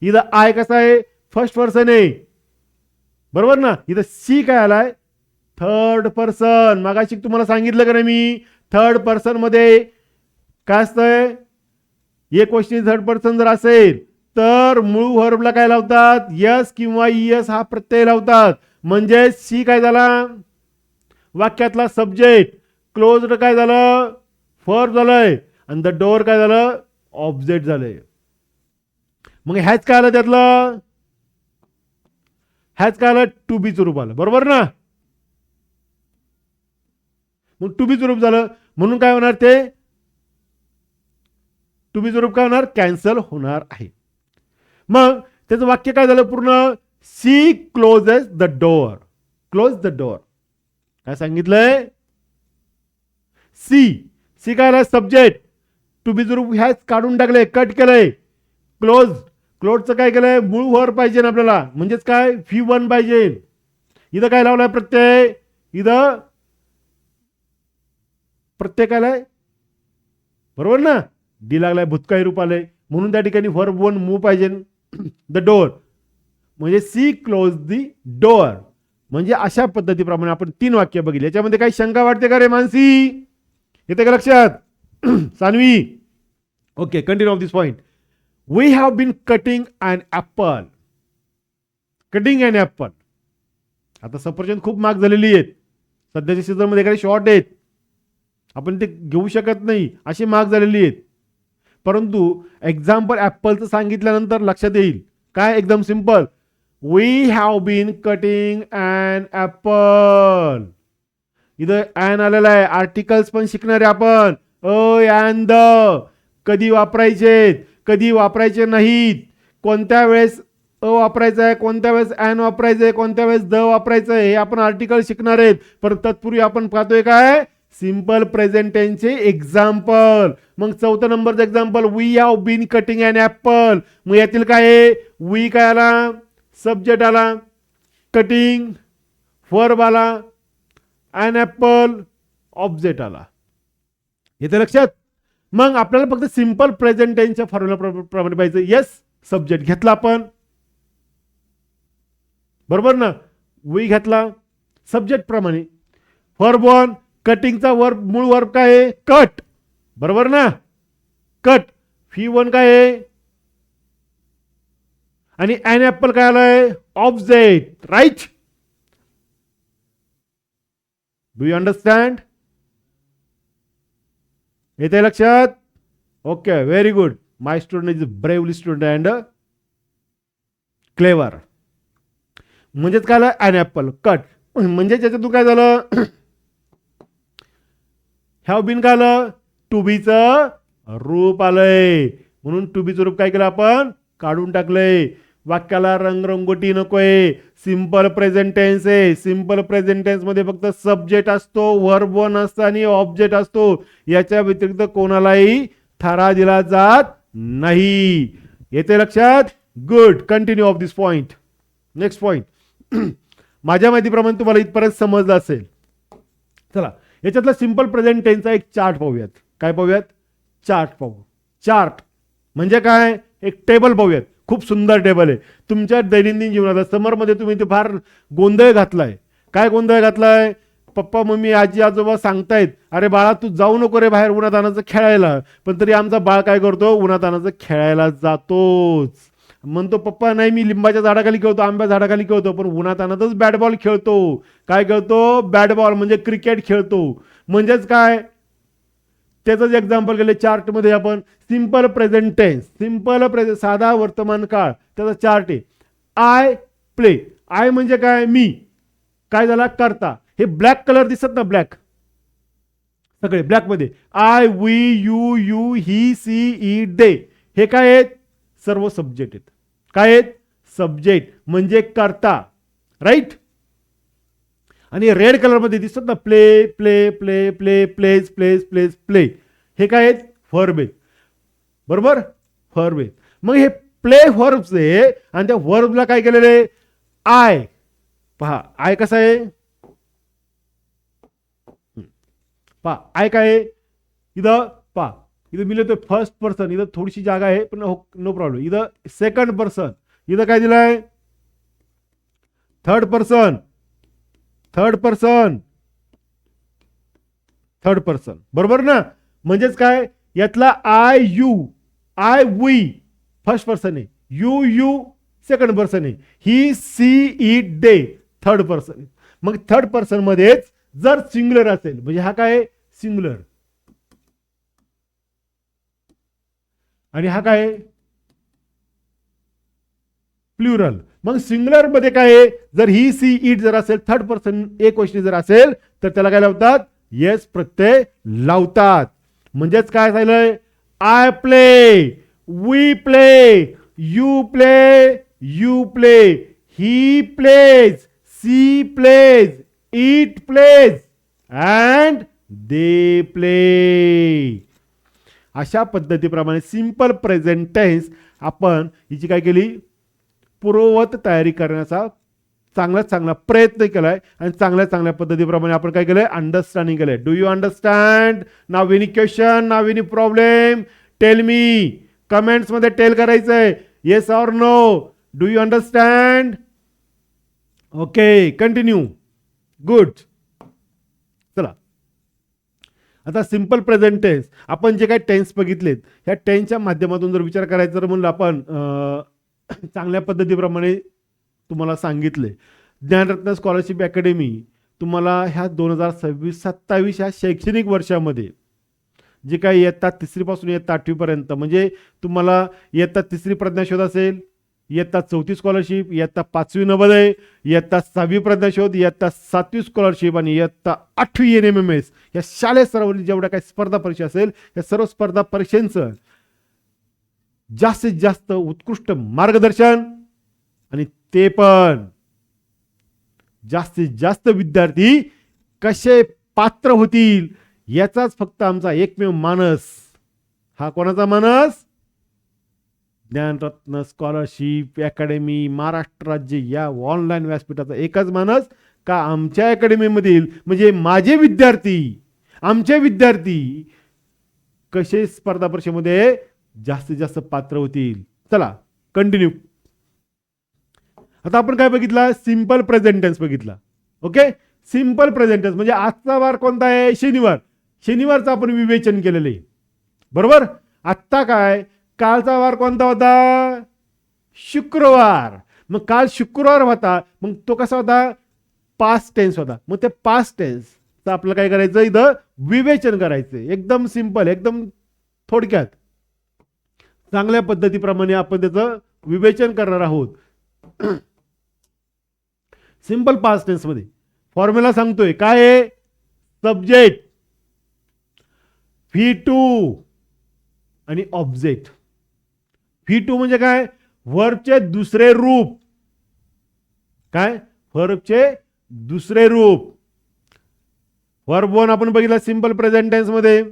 इथं आय कसा आहे, फर्स्ट पर्सन आहे. बरोबर ना. इथं सी काय आलाय, थर्ड पर्सन. मागाशी तुम्हाला सांगितलं का नाही मी, थर्ड पर्सन मध्ये काय असतंय, एक गोष्टी थर्ड पर्सन जर असेल तर मूळ व्हर्बला काय लावतात, यस किंवा इएस हा प्रत्यय लावतात. म्हणजे सी काय झाला, वाक्यातला सब्जेक्ट. क्लोज्ड काय झालं, वर्ब झालंय. आणि द डोअर काय झालं, ऑब्जेक्ट झालंय. मग ह्याच काय आलं त्यातलं, ह्याच काय आलं, टू बीचं रूप आलं. बरोबर ना. मग टू बीचं रूप झालं म्हणून काय होणार, ते टू बीचं रूप काय होणार, कॅन्सल होणार आहे. मग त्याचं वाक्य काय झालं पूर्ण, she closes the door. Close the door. काय सांगितलंय, सी काय आला, सब्जेक्ट. टू बीचं रूप ह्याच काढून टाकलंय, कट केलंय. क्लोजचं काय केलंय, मूळ वर्ब पाहिजे ना आपल्याला. म्हणजेच काय, व्ही वन पाहिजे. इथं काय लावलाय प्रत्यय, इथं प्रत्यय काय आलाय, बरोबर ना. डी लागलाय, भूतकाळी रूप आलंय म्हणून त्या ठिकाणी वर्ब वन मूव पाहिजे. द डोअर म्हणजे सी क्लोज दी डोअर. म्हणजे अशा पद्धतीप्रमाणे आपण 3 वाक्य बघितली. याच्यामध्ये काही शंका वाटते का रे मानसी, येते का लक्षात. Sanvi. Okay continue of this point. We have been cutting an apple. Cutting an apple. आता सफरचंद खूप महाग झालेली आहेत सध्याच्या सीझन मध्ये, काही शॉर्ट आहेत, आपण ते घेऊ शकत नाही, अशी महाग झालेली आहेत. परंतु एक्झाम्पल ऍपलचं सांगितल्यानंतर लक्षात येईल काय, एकदम simple. We have been cutting an apple. इथं अँड आलेला आहे. आर्टिकल्स पण शिकणार आहे आपण. अ अँड द कधी वापरायचे, कधी वापरायचे नाहीत, कोणत्या वेळेस अ वापरायचं आहे, कोणत्या वेळेस अँड वापरायचं आहे, कोणत्या वेळेस द वापरायचं आहे, हे आपण आर्टिकल शिकणार आहेत. पण तत्पूर्वी आपण पाहतोय काय, सिंपल प्रेझेंट टेन्सचे एक्झाम्पल. मग 4 नंबरचं example, we have been cutting an apple. मग यातील काय आहे, वी काय आला, सब्जेक्ट आला. कटिंग वर्ब आला. अन ऍपल ऑब्जेक्ट आला. येते लक्षात. मग आपल्याला फक्त सिंपल प्रेझेंट टेन्सच्या फॉर्म्युला प्रमाणे पाहिजे. येस सब्जेक्ट घेतला आपण, बरोबर ना. वी घेतला सब्जेक्ट प्रमाणे. वर्ब वन, कटिंगचा वर्ब, मूळ वर्ब काय आहे, कट. बरोबर ना. कट. फी वन काय आहे, आणि अन ऍपल काय आलाय, object. Right. Do you understand. येते लक्षात. Okay very good. My student is bravely student and clever. म्हणजेच काय आलं, अन ऍपल कट. म्हणजे त्याच्यातून काय झालं, हॅव बीन काय आलं, टू बीचं रूप आलंय. म्हणून टू बीचं रूप काय केलं आपण, काढून टाकलंय. वाक्याला रंगरंगोटी नकोय. सिंपल प्रेझेंट टेन्स आहे. सिंपल प्रेझेंट टेन्स मध्ये फक्त सब्जेक्ट असतो, वर्ब वन असतं आणि ऑब्जेक्ट असतो. याच्या व्यतिरिक्त कोणालाही थारा दिला जात नाही. येते लक्षात? Good. Continue of this point. Next point. माझ्या माहितीप्रमाणे तुम्हाला इथपर्यंत समजलं असेल. चला याच्यातला सिंपल प्रेझेंट टेन्सचा एक चार्ट पाहूयात. काय पाहूयात? चार्ट पाहू. चार्ट म्हणजे काय? एक टेबल पाहूयात. खूप सुंदर टेबल आहे. तुमच्या दैनंदिन जीवनात समरमध्ये तुम्ही ते फार गोंधळ घातलाय. काय गोंधळ घातलाय? पप्पा मम्मी आजी आजोबा सांगतायत, अरे बाळा तू जाऊ नको रे बाहेर उन्हातानाचं खेळायला. पण तरी आमचा बाळ काय करतो? उन्हातानाचं खेळायला जातोच. म्हणतो पप्पा नाही मी लिंबाच्या झाडाखाली खेळतो, आंब्या झाडाखाली खेळतो, पण उन्हातानातच बॅट बॉल खेळतो. काय खेळतो? बॅट बॉल म्हणजे क्रिकेट खेळतो. म्हणजेच काय? त्याचंच एक्झाम्पल केलं चार्टमध्ये आपण. Simple present tense, simple present साधा वर्तमान काळ, त्याचा चार्ट आहे. I play. आय म्हणजे काय? मी. काय झाला? करता. हे ब्लॅक कलर दिसत ना, ब्लॅक सगळे ब्लॅक मध्ये. I, we, you, he, she, it, they हे काय आहेत? सर्व सब्जेक्ट आहेत. काय आहेत? सब्जेक्ट म्हणजे करता. राईट. आणि रेड कलर मध्ये दिसत ना, play play play play plays plays plays play हे काय आहेत? व्हर्ब आहेत. बरोबर? व्हर्ब आहेत. मग हे प्ले व्हर्ब्स आहे आणि त्या व्हर्बला काय केलेले? आय. पहा आय कसा आहे? पहा आय काय आहे? इथं पहा, इथं मी लिहितोय फर्स्ट पर्सन. इथं थोडीशी जागा आहे पण नो प्रॉब्लेम. इथं सेकंड पर्सन. इथं काय दिलंय? Third person. Third person. Third person. बरोबर ना? म्हणजेच काय? यातला I you, I we first person आहे, यू सेकंड पर्सन आहे, he she it they third person. मग थर्ड पर्सन मध्येच जर सिंग्युलर असेल म्हणजे हा काय? सिंग्युलर. आणि हा काय? प्लुरल. मग सिंग्युलर मध्ये काय आहे? जर ही सी इट जर असेल, थर्ड पर्सन एक गोष्टी जर असेल तर त्याला काय लावतात? येस प्रत्यय लावतात. म्हणजेच काय झालंय? I play, we play, you play, you play, he plays, she plays, it plays and they play. अशा पद्धतीप्रमाणे सिंपल प्रेझेंट टेन्स आपण हिची काय केली? पूर्ववत तयारी करण्याचा चांगला प्रयत्न केलाय आणि चांगल्या पद्धतीप्रमाणे आपण काय केलंय? अंडरस्टँडिंग केलंय. Do you understand? Now any question, now any problem? Tell me. Comments मध्ये टेल करायचंय. Yes or no. Do you understand? Okay continue. Good. चला आता सिंपल प्रेझेंट टेन्स आपण जे काही टेन्स बघितलेत ह्या टेन्सच्या माध्यमातून जर विचार करायचा तर म्हणलं आपण चांगल्या पद्धतीप्रमाणे तुम्हाला सांगितले. ज्ञानरत्न स्कॉलरशिप अकॅडमी तुम्हाला ह्या 2026-27 ह्या शैक्षणिक वर्षामध्ये जे काही इयत्ता 3री पासून इयत्ता 8वी पर्यंत म्हणजे तुम्हाला इयत्ता 3री प्रज्ञाशोध असेल, इयत्ता 4थी स्कॉलरशिप, इयत्ता 5वी नवोदय, इयत्ता 6वी प्रज्ञाशोध, इयत्ता 7वी स्कॉलरशिप आणि इयत्ता 8वी NMMS या शालेय स्तरावरील जेवढ्या काही स्पर्धा परीक्षा असेल या सर्व स्पर्धा परीक्षांचं जास्तीत जास्त उत्कृष्ट मार्गदर्शन आणि ते पण जास्तीत जास्त विद्यार्थी कसे पात्र होतील याचाच फक्त आमचा एकमेव मानस. हा कोणाचा मानस? ज्ञानरत्न स्कॉलरशिप अकॅडमी महाराष्ट्र राज्य या ऑनलाईन व्यासपीठाचा एकच मानस का आमच्या अकॅडमीमधील म्हणजे माझे विद्यार्थी, आमचे विद्यार्थी कसे स्पर्धा परीक्षेमध्ये जास्तीत जास्त पात्र होतील. चला कंटिन्यू. आता आपण काय बघितला? सिंपल प्रेझेंट टेन्स बघितला. ओके. सिंपल प्रेझेंट टेन्स म्हणजे आजचा वार कोणता आहे? शनिवार. शनिवारचं आपण विवेचन केलेलं आहे. बरोबर. आत्ता काय? कालचा वार कोणता होता? शुक्रवार. मग काल शुक्रवार होता, मग तो कसा होता? पास्ट टेन्स होता. मग ते पास्ट टेन्स आपल्याला काय करायचं? इथं विवेचन करायचं. एकदम सिंपल, एकदम थोडक्यात चांगल्या पद्धतीप्रमाणे आपण त्याचं विवेचन करणार आहोत. सिंपल पास्ट टेन्स मध्ये फॉर्म्युला सांगतोय काय आहे? सब्जेक्ट, V2 आणि ऑब्जेक्ट. V2 म्हणजे काय? व्हर्बचे दुसरे रूप. काय? व्हर्बचे दुसरे रूप. व्हर्ब 1 आपण बघितला सिंपल प्रेझेंट टेन्स मध्ये.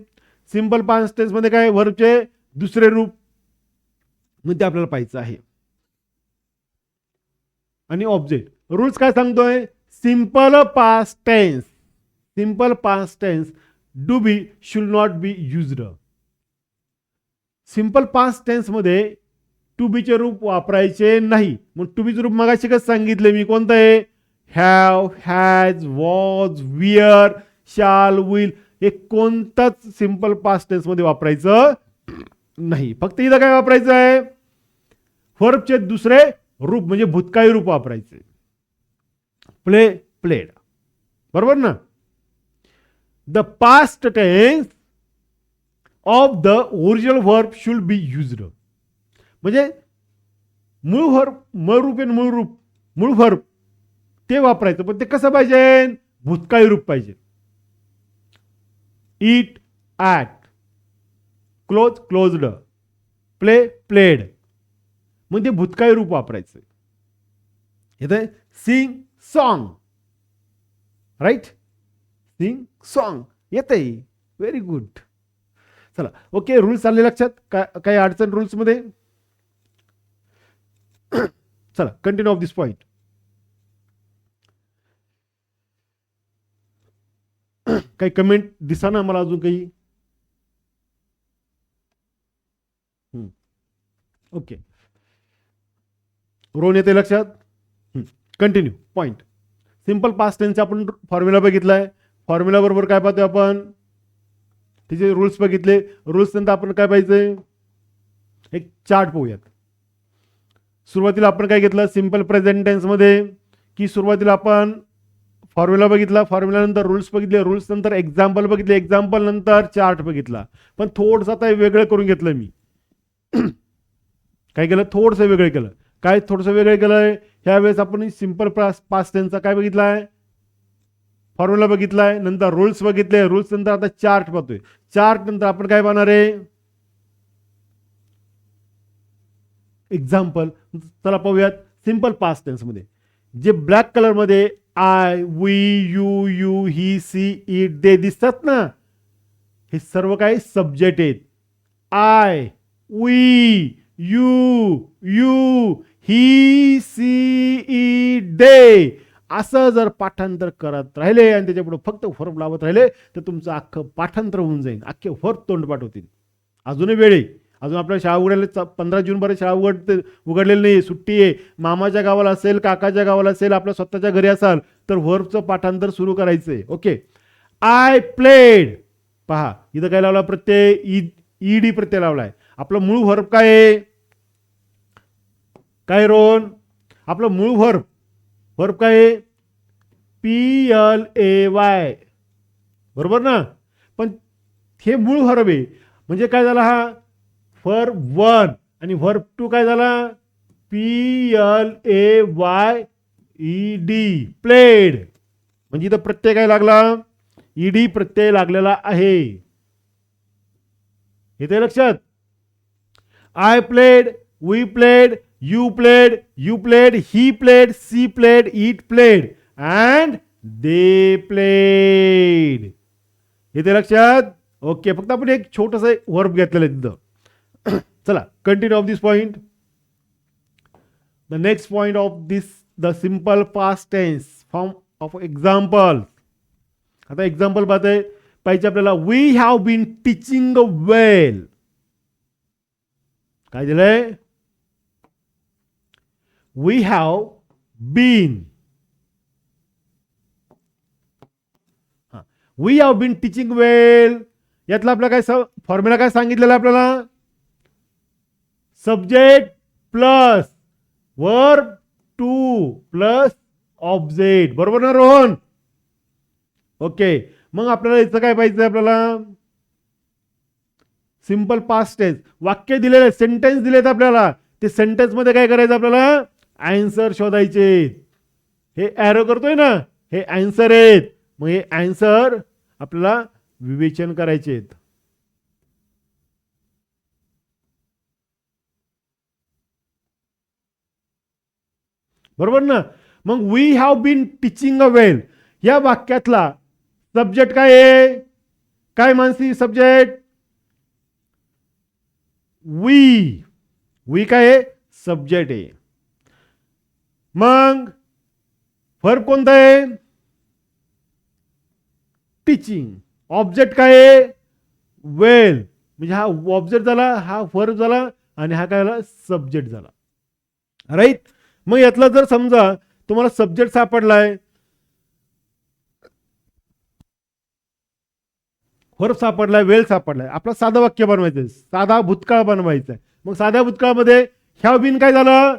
सिंपल पास्ट टेन्स मध्ये काय? व्हर्बचे दुसरे रूप. मग ते आपल्याला पाहायचं आहे. आणि ऑब्जेक्ट रूल्स काय सांगतोय? Simple past tense. Simple past tense do be should not be used. Simple past tense मध्ये टू बीचे रूप वापरायचे नाही. मग टू बीचे रूप मगाशी कसं सांगितले मी? कोणतं आहे? हॅव, हॅज, वॉज, विअर, शाल, विल. हे कोणताच सिंपल पास्ट टेन्स मध्ये वापरायचं नाही. फक्त इथं काय वापरायचं आहे? व्हर्बचे दुसरे रूप म्हणजे भूतकाळी रूप वापरायचे. Play, played. बरोबर ना? The past tense of the original verb should be used. म्हणजे मूळ व्हर्ब, मूळ व्हर्ब ते वापरायचं. पण ते कसं पाहिजे? भूतकाळी रूप पाहिजे. Eat, ate, close, closed, play, played. मग ते भूतकाळी रूप वापरायचं. येतंय? Sing, song. Right? Sing, song येतंय. Very good. चला, ओके. रूल्स आले लक्षात? काही अडचण रूल्स मध्ये? चला, कंटिन्यू ऑफ दिस पॉइंट. काही कमेंट दिसा ना मला अजून काही? ओके. रोन येते लक्षात? Continue point. Simple past tense आपण फॉर्म्युला बघितलाय. फॉर्म्युला बरोबर काय पाहतोय आपण? तिचे रूल्स बघितले. रूल्स नंतर आपण काय पाहिजे? एक चार्ट पाहूयात. सुरुवातीला आपण काय घेतलं? सिंपल प्रेझेंट टेन्स मध्ये की सुरुवातीला आपण फॉर्म्युला बघितला. फॉर्म्युला नंतर रूल्स बघितले. रूल्स नंतर एक्झाम्पल बघितले. एक्झाम्पल नंतर चार्ट बघितला. पण थोडंसं आता वेगळं करून घेतलं मी. काय केलं? थोडंसं वेगळं केलं. काय थोडंसं वेगळं केलंय? ह्यावेळेस आपण सिंपल पास्ट टेन्सचा काय बघितलाय? फॉर्म्युला बघितलाय. नंतर रूल्स बघितले. रूल्स नंतर आता चार्ट पाहतोय. चार्ट नंतर आपण काय पाहणार आहे? एक्झाम्पल. चला पाहूयात. सिंपल पास्ट टेन्स मध्ये जे ब्लॅक कलर मध्ये I, we, you, he, she, it, they दिसतात ना, हे सर्व काय? सब्जेक्ट आहेत. I, we, you, he, she, it, they. असं जर पाठांतर करत राहिले आणि त्याच्यापुढे फक्त व्हर्ब लावत राहिले तर तुमचं अख्खं पाठांतर होऊन जाईल. अख्खे व्हर्ब तोंडपाठ होतील. अजूनही वेळ आहे. अजून आपल्या शाळा उघडल्या 15 जून पर्यंत शाळा उघडलेली नाही. सुट्टी आहे. मामाच्या गावाला असेल, काकाच्या गावाला असेल, आपल्या स्वतःच्या घरी असाल तर व्हर्बचं पाठांतर सुरू करायचंय. ओके. I played. पहा इथं काय लावला? प्रत्यय ईडी प्रत्यय लावलाय. आपलं मूळ व्हर्ब काय आहे? काय रोन? आपलं मूळ व्हर्ब काय आहे? PLAY. बरोबर ना? पण हे मूळ व्हर्ब आहे. म्हणजे काय झाला? हा व्हर्ब 1 आणि व्हर्ब 2 काय झाला? PLAYED, played. म्हणजे इथं प्रत्यय काय लागला? ईडी प्रत्यय लागलेला आहे. येते लक्षात? I played, we played, you played, he played, she played, it played and they played. येते लक्षात? ओके. फक्त आपण एक छोटस वर्ब घेतलेलं आहे तिथं. चला, continue of this point. The next point of this the simple past tense form of example. आता एक्झाम्पल पाहिजे आपल्याला. We have been teaching well. काय दिलंय? We have been. We have been teaching well. यातला आपला काय फॉर्म्युला काय सांगितलेला आपल्याला? Subject plus verb two plus object. बरोबर ना रोहन? ओके. मग आपल्याला इथं काय पाहिजे? आपल्याला सिंपल पास्ट टेन्स वाक्य दिलेले, सेंटेन्स दिलेत आपल्याला. ते सेंटेन्स मध्ये काय करायचं? आपल्याला आन्सर शोधायचे. हे एरो करतोय ना, हे आन्सर आहेत. मग हे आन्सर आपल्याला विवेचन करायचे. बरोबर ना. मग we have been teaching a well या वाक्यातला सब्जेक्ट काय आहे? काय मानसी सब्जेक्ट? वी. वी काय आहे? सब्जेक्ट आहे. मग वर्ब कोणता आहे? टीचिंग. ऑब्जेक्ट काय आहे? वेल. म्हणजे हा ऑब्जेक्ट झाला, हा वर्ब झाला आणि हा काय झाला? सब्जेक्ट झाला. राईट. मग यातला जर समजा तुम्हाला सब्जेक्ट सापडलाय, वर्ब सापडलाय, वेल सापडलाय, आपला साधं वाक्य बनवायचंय, साधा भूतकाळ बनवायचा आहे. मग साध्या भूतकाळामध्ये हॅव बीन काय झालं?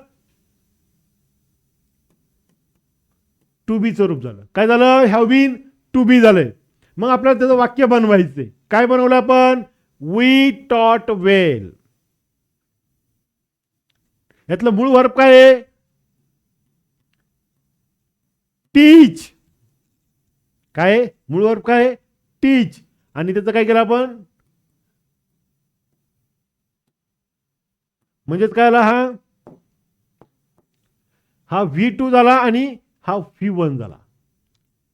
टू बी चं रूप झालं. काय झालं? हॅव बीन टू बी झालंय. मग आपल्याला त्याचं वाक्य बनवायचंय. काय बनवलं आपण? वी टॉट वेल. यातलं मूळ वर्ब काय आहे? टीच. काय मूळ वर्ब काय? टीच. आणि त्याचं काय केलं आपण? म्हणजेच काय आला? हा V2 झाला आणि हा V1 झाला.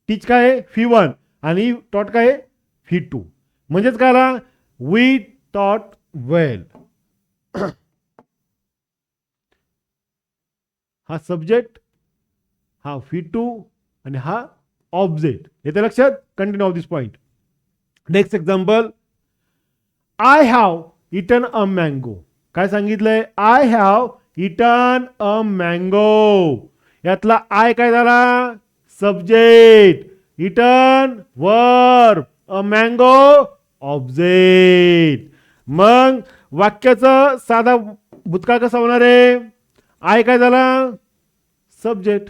टीच काय आहे? V1 आणि टॉट काय आहे? V2. म्हणजेच काय आला? वी टॉट वेल. हा सब्जेक्ट, हा V2 आणि हा ऑब्जेक्ट. येते लक्षात? Continue of this point. Next example. I have eaten a mango. काय सांगितलंय? I have eaten a mango. यातला आय काय झाला? Subject. Eaten verb. A mango object. मग वाक्याचा साधा भूतकाळ कसा होणार आहे? आय काय झाला? Subject.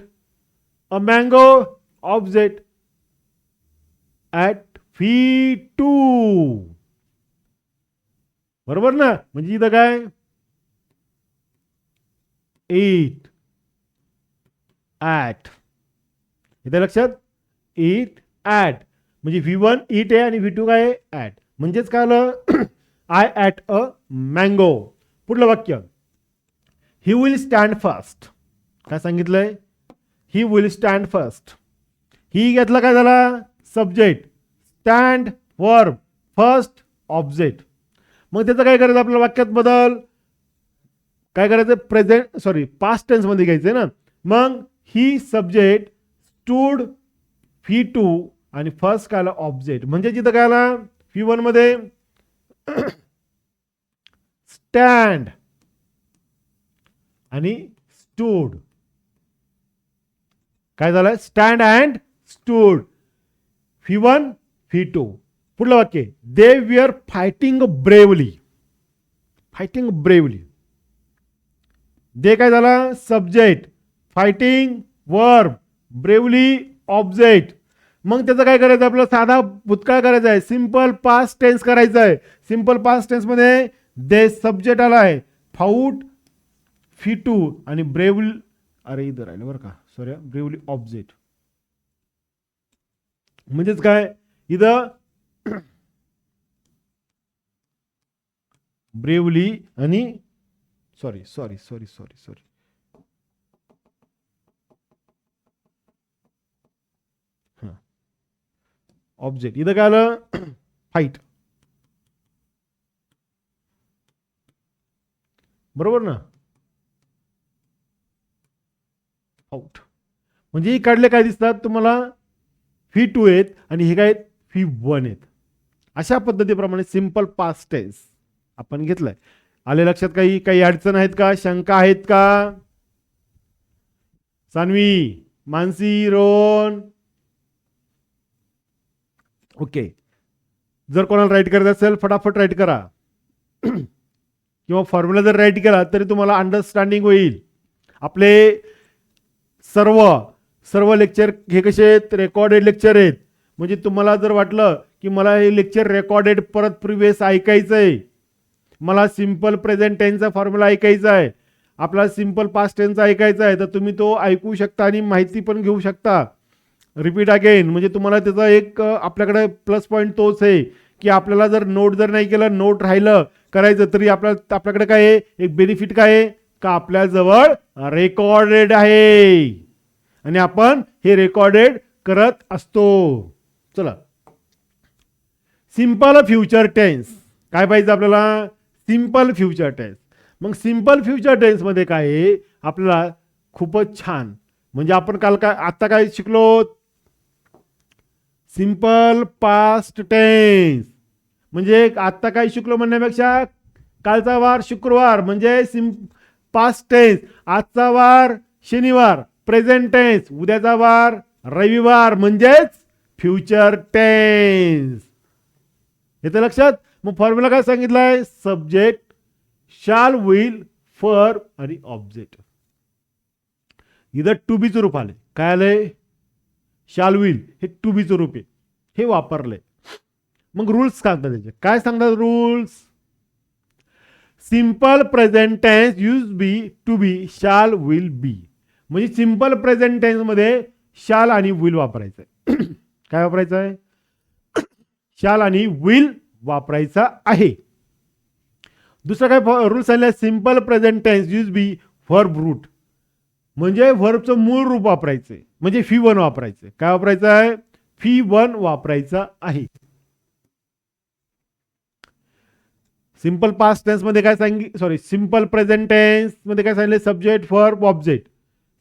A mango object. At V2. बरोबर ना. म्हणजे इथं काय? It at. इथे लक्षात? It at. म्हणजे V1 इट आहे आणि V2 काय आहे? ॲट. म्हणजेच काय आलं? I ate a mango. पुढलं वाक्य. He will stand first. काय सांगितलंय? He will stand first. He घेतला काय झाला? Subject. Stand verb. First object. मग त्याचं काय करायचं? आपल्याला वाक्यात बदल काय करायचं? प्रेझेंट सॉरी पास्ट टेन्स मध्ये घ्यायचंय ना. मग ही सब्जेक्ट स्टूड V2 आणि फर्स्ट काय आला? ऑब्जेक्ट. म्हणजे जिथं काय आला? V1 मध्ये स्टँड आणि स्टूड. काय झालं? Stand and stood. V1 V2. पुढलं वाक्य. They were fighting bravely. Fighting bravely. They काय झाला? Subject. Fighting verb. Bravely object. मग त्याचं काय करायचं? आपल्याला साधा भूतकाळ करायचा आहे. सिंपल पास्ट टेन्स करायचा आहे. सिंपल पास्ट टेन्स मध्ये दे सब्जेक्ट आला आहे. फाऊट V2 आणि ब्रेवली, अरे इथं राहिलं बरं का, सॉरी, ब्रेवली ऑब्जेक्ट. म्हणजेच काय? इथं ब्रेवली आणि sorry sorry sorry sorry sorry object. इथं काय आलं? फाईट. बरोबर ना. फाऊट. म्हणजे काढले काय दिसतात तुम्हाला? V2 आहेत आणि हे काय? V1 आहेत. अशा पद्धतीप्रमाणे सिंपल पास्ट टेन्स आपण घेतलाय. आले लक्षात? काही काही अडचण आहेत का? शंका आहेत का? सानवी, मानसी, रोहन. ओके. जर कोणाला राईट करायचं असेल फटाफट राईट करा. किंवा फॉर्म्युला जर राईट केला तरी तुम्हाला अंडरस्टँडिंग होईल. आपले सर्व सर्व लेक्चर हे कसे आहेत? रेकॉर्डेड लेक्चर आहेत. म्हणजे तुम्हाला जर वाटलं की मला हे लेक्चर रेकॉर्डेड परत प्रिव्हियस ऐकायचं आहे, मला सिंपल प्रेझेंट टेन्सचा फॉर्म्युला ऐकायचा आहे, आपला सिंपल पास्ट टेन्सचा ऐकायचा आहे, तर तुम्ही तो ऐकू शकता आणि माहिती पण घेऊ शकता. Repeat again. म्हणजे तुम्हाला त्याचा एक आपल्याकडे प्लस पॉईंट तोच आहे की आपल्याला जर नोट जर नाही केलं, नोट राहिलं करायचं, तरी आपल्याकडे काय आहे? एक बेनिफिट काय आहे? का आपल्याजवळ रेकॉर्डेड आहे आणि आपण हे रेकॉर्डेड करत असतो. चला, सिंपल फ्युचर टेन्स काय पाहिजे आपल्याला? Simple future tense. मग सिंपल फ्युचर टेन्स मध्ये काय आहे आपल्याला? खूपच छान. म्हणजे आपण काल काय आता काय शिकलो? Simple past tense. म्हणजे आता काय शिकलो म्हणण्यापेक्षा कालचा वार शुक्रवार म्हणजे पास्ट टेन्स, आजचा वार शनिवार प्रेझेंट टेन्स, उद्याचा वार रविवार म्हणजेच फ्युचर टेन्स. येतं लक्षात? मग फॉर्म्युला काय सांगितलाय? सब्जेक्ट, शाल, विल, फॉर आणि ऑब्जेक्ट. इथं टू बीचं रूप आले. काय आलंय? शाल, विल हे टू बीचं रूप आहे, हे वापरलंय. मग रूल्स सांगतात त्याचे. काय सांगतात rules? Simple present tense use be to be shall will बी. म्हणजे सिंपल प्रेझेंट टेन्स मध्ये शाल आणि विल वापरायचं आहे. काय वापरायचं आहे? शाल आणि विल वापरायचा आहे. दुसरा काय रूल सांगितलं? सिंपल प्रेझेंट टेन्स यूज बी व्हर्ब रूट. म्हणजे व्हर्बचं मूळ रूप वापरायचंय, म्हणजे फी वन वापरायचंय. काय वापरायचं आहे? फी वन वापरायचं आहे. सिंपल पास्ट टेन्स मध्ये काय सिंपल प्रेझेंट टेन्स मध्ये काय सांगितलं? Subject, verb, object.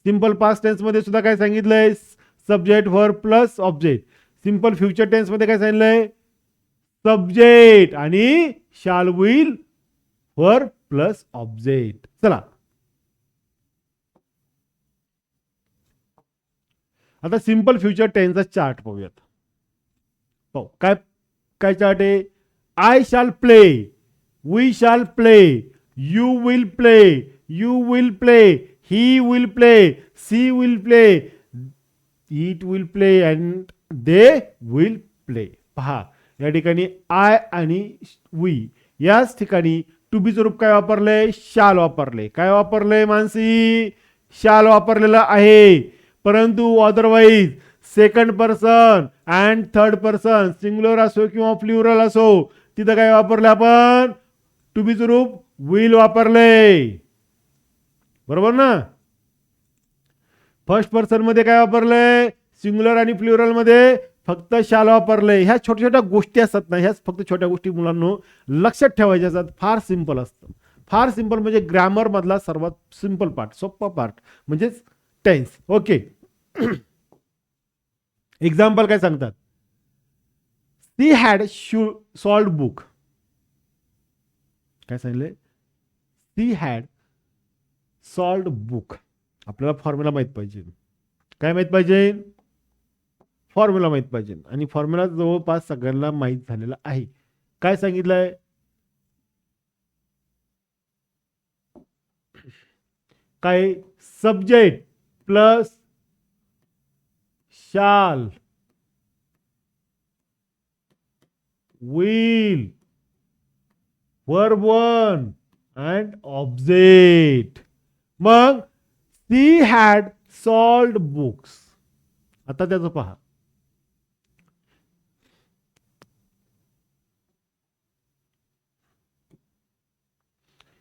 Simple past tense मध्ये सुद्धा काय सांगितलंय? Subject, verb plus object. Simple future tense मध्ये काय सांगितलंय? सब्जेक्ट आणि शाल, विल, व्हर्ब प्लस ऑब्जेक्ट. चला, आता सिंपल फ्युचर टेन्सचा चार्ट पाहूयात. पाहू काय काय चार्ट आहे? I shall play, we shall play, you will play, you will play, he will play, she will play, it will play and they will play. पहा, या ठिकाणी आय आणि वी याच ठिकाणी टू बीचं रूप काय वापरले? शाल वापरले. काय वापरले मानसी? शाल वापरलेला आहे. परंतु otherwise second person and third person singular असो किंवा प्लुरल असो तिथं काय वापरले आपण? टू बीचं रूप विल वापरले. बरोबर ना? फर्स्ट पर्सन मध्ये काय वापरले? सिंग्युलर आणि प्लुरल मध्ये फक्त शाल वापरले. ह्या छोट्या छोट्या गोष्टी असतात ना, ह्याच फक्त छोट्या गोष्टी मुलांना लक्षात ठेवायच्या असतात. फार सिंपल असतं. फार सिंपल म्हणजे ग्रामर मधला सर्वात सिंपल पार्ट, सोपा पार्ट म्हणजेच टेन्स. ओके. एक्झाम्पल काय सांगतात? She had sold book. काय सांगितले? She had sold book. आपल्याला फॉर्म्युला माहित पाहिजे. काय माहित पाहिजे? फॉर्म्युला माहित पाहिजे. आणि फॉर्म्युला जवळपास सगळ्यांना माहित झालेला आहे. काय सांगितलंय? काय? Subject plus shall, will, verb one and object. मग सी हॅड सॉल्ड बुक्स. आता त्याचं पहा.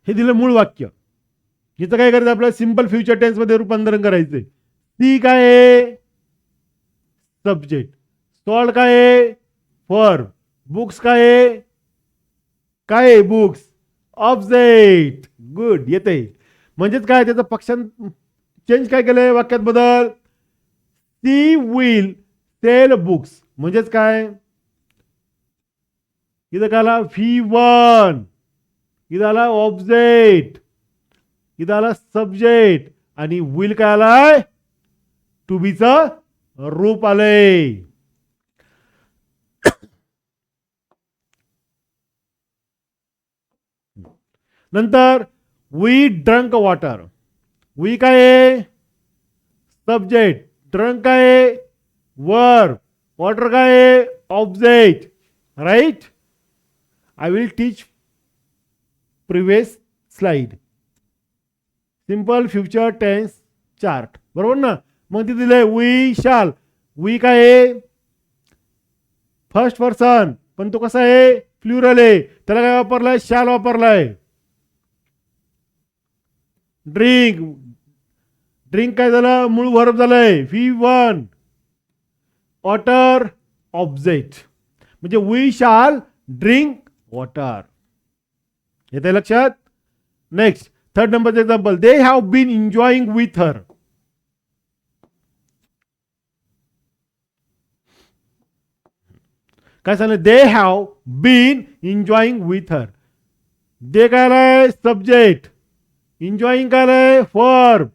हे दिलं मूळ वाक्य. इथं काय करायचं? आपल्याला सिंपल फ्युचर टेन्स मध्ये रूपांतरण करायचंय. सी काय आहे? सब्जेक्ट. सॉल्ड काय आहे? वर्ब. बुक्स काय आहे? काय आहे? बुक्स. ऑब्जेक्ट. गुड, येते. म्हणजेच काय? त्याचं पक्षांत चेंज काय केलंय? वाक्यात बदल. She will sell books. म्हणजेच काय? इथं काय आला? V one. इथं आला ऑब्जेक्ट. इथं आला सब्जेक्ट आणि विल काय आलाय? टू बीचं रूप आलंय. नंतर वी ड्रंक वॉटर. वी काय आहे? सब्जेक्ट. ड्रंक काय आहे? वर्ब. वॉटर काय आहे? Object. Right. I will teach previous slide. Simple future tense chart. बरोबर ना? मग तिथे दिलंय वी शाल. वी काय आहे? फर्स्ट पर्सन, पण तो कसा आहे? प्लुरल आहे. त्याला काय वापरलाय? शाल वापरलाय. ड्रिंक. ड्रिंक काय झालं, मूळ वर्ब झालंय V1. वॉटर ऑब्जेक्ट, म्हणजे वी शाल ड्रिंक वॉटर. येते लक्षात. नेक्स्ट थर्ड नंबरचं example, they have been enjoying with her. काय सांगितलं, they have been enjoying with her. They काय आलाय सब्जेक्ट, एन्जॉईंग काय आलाय वर्ब,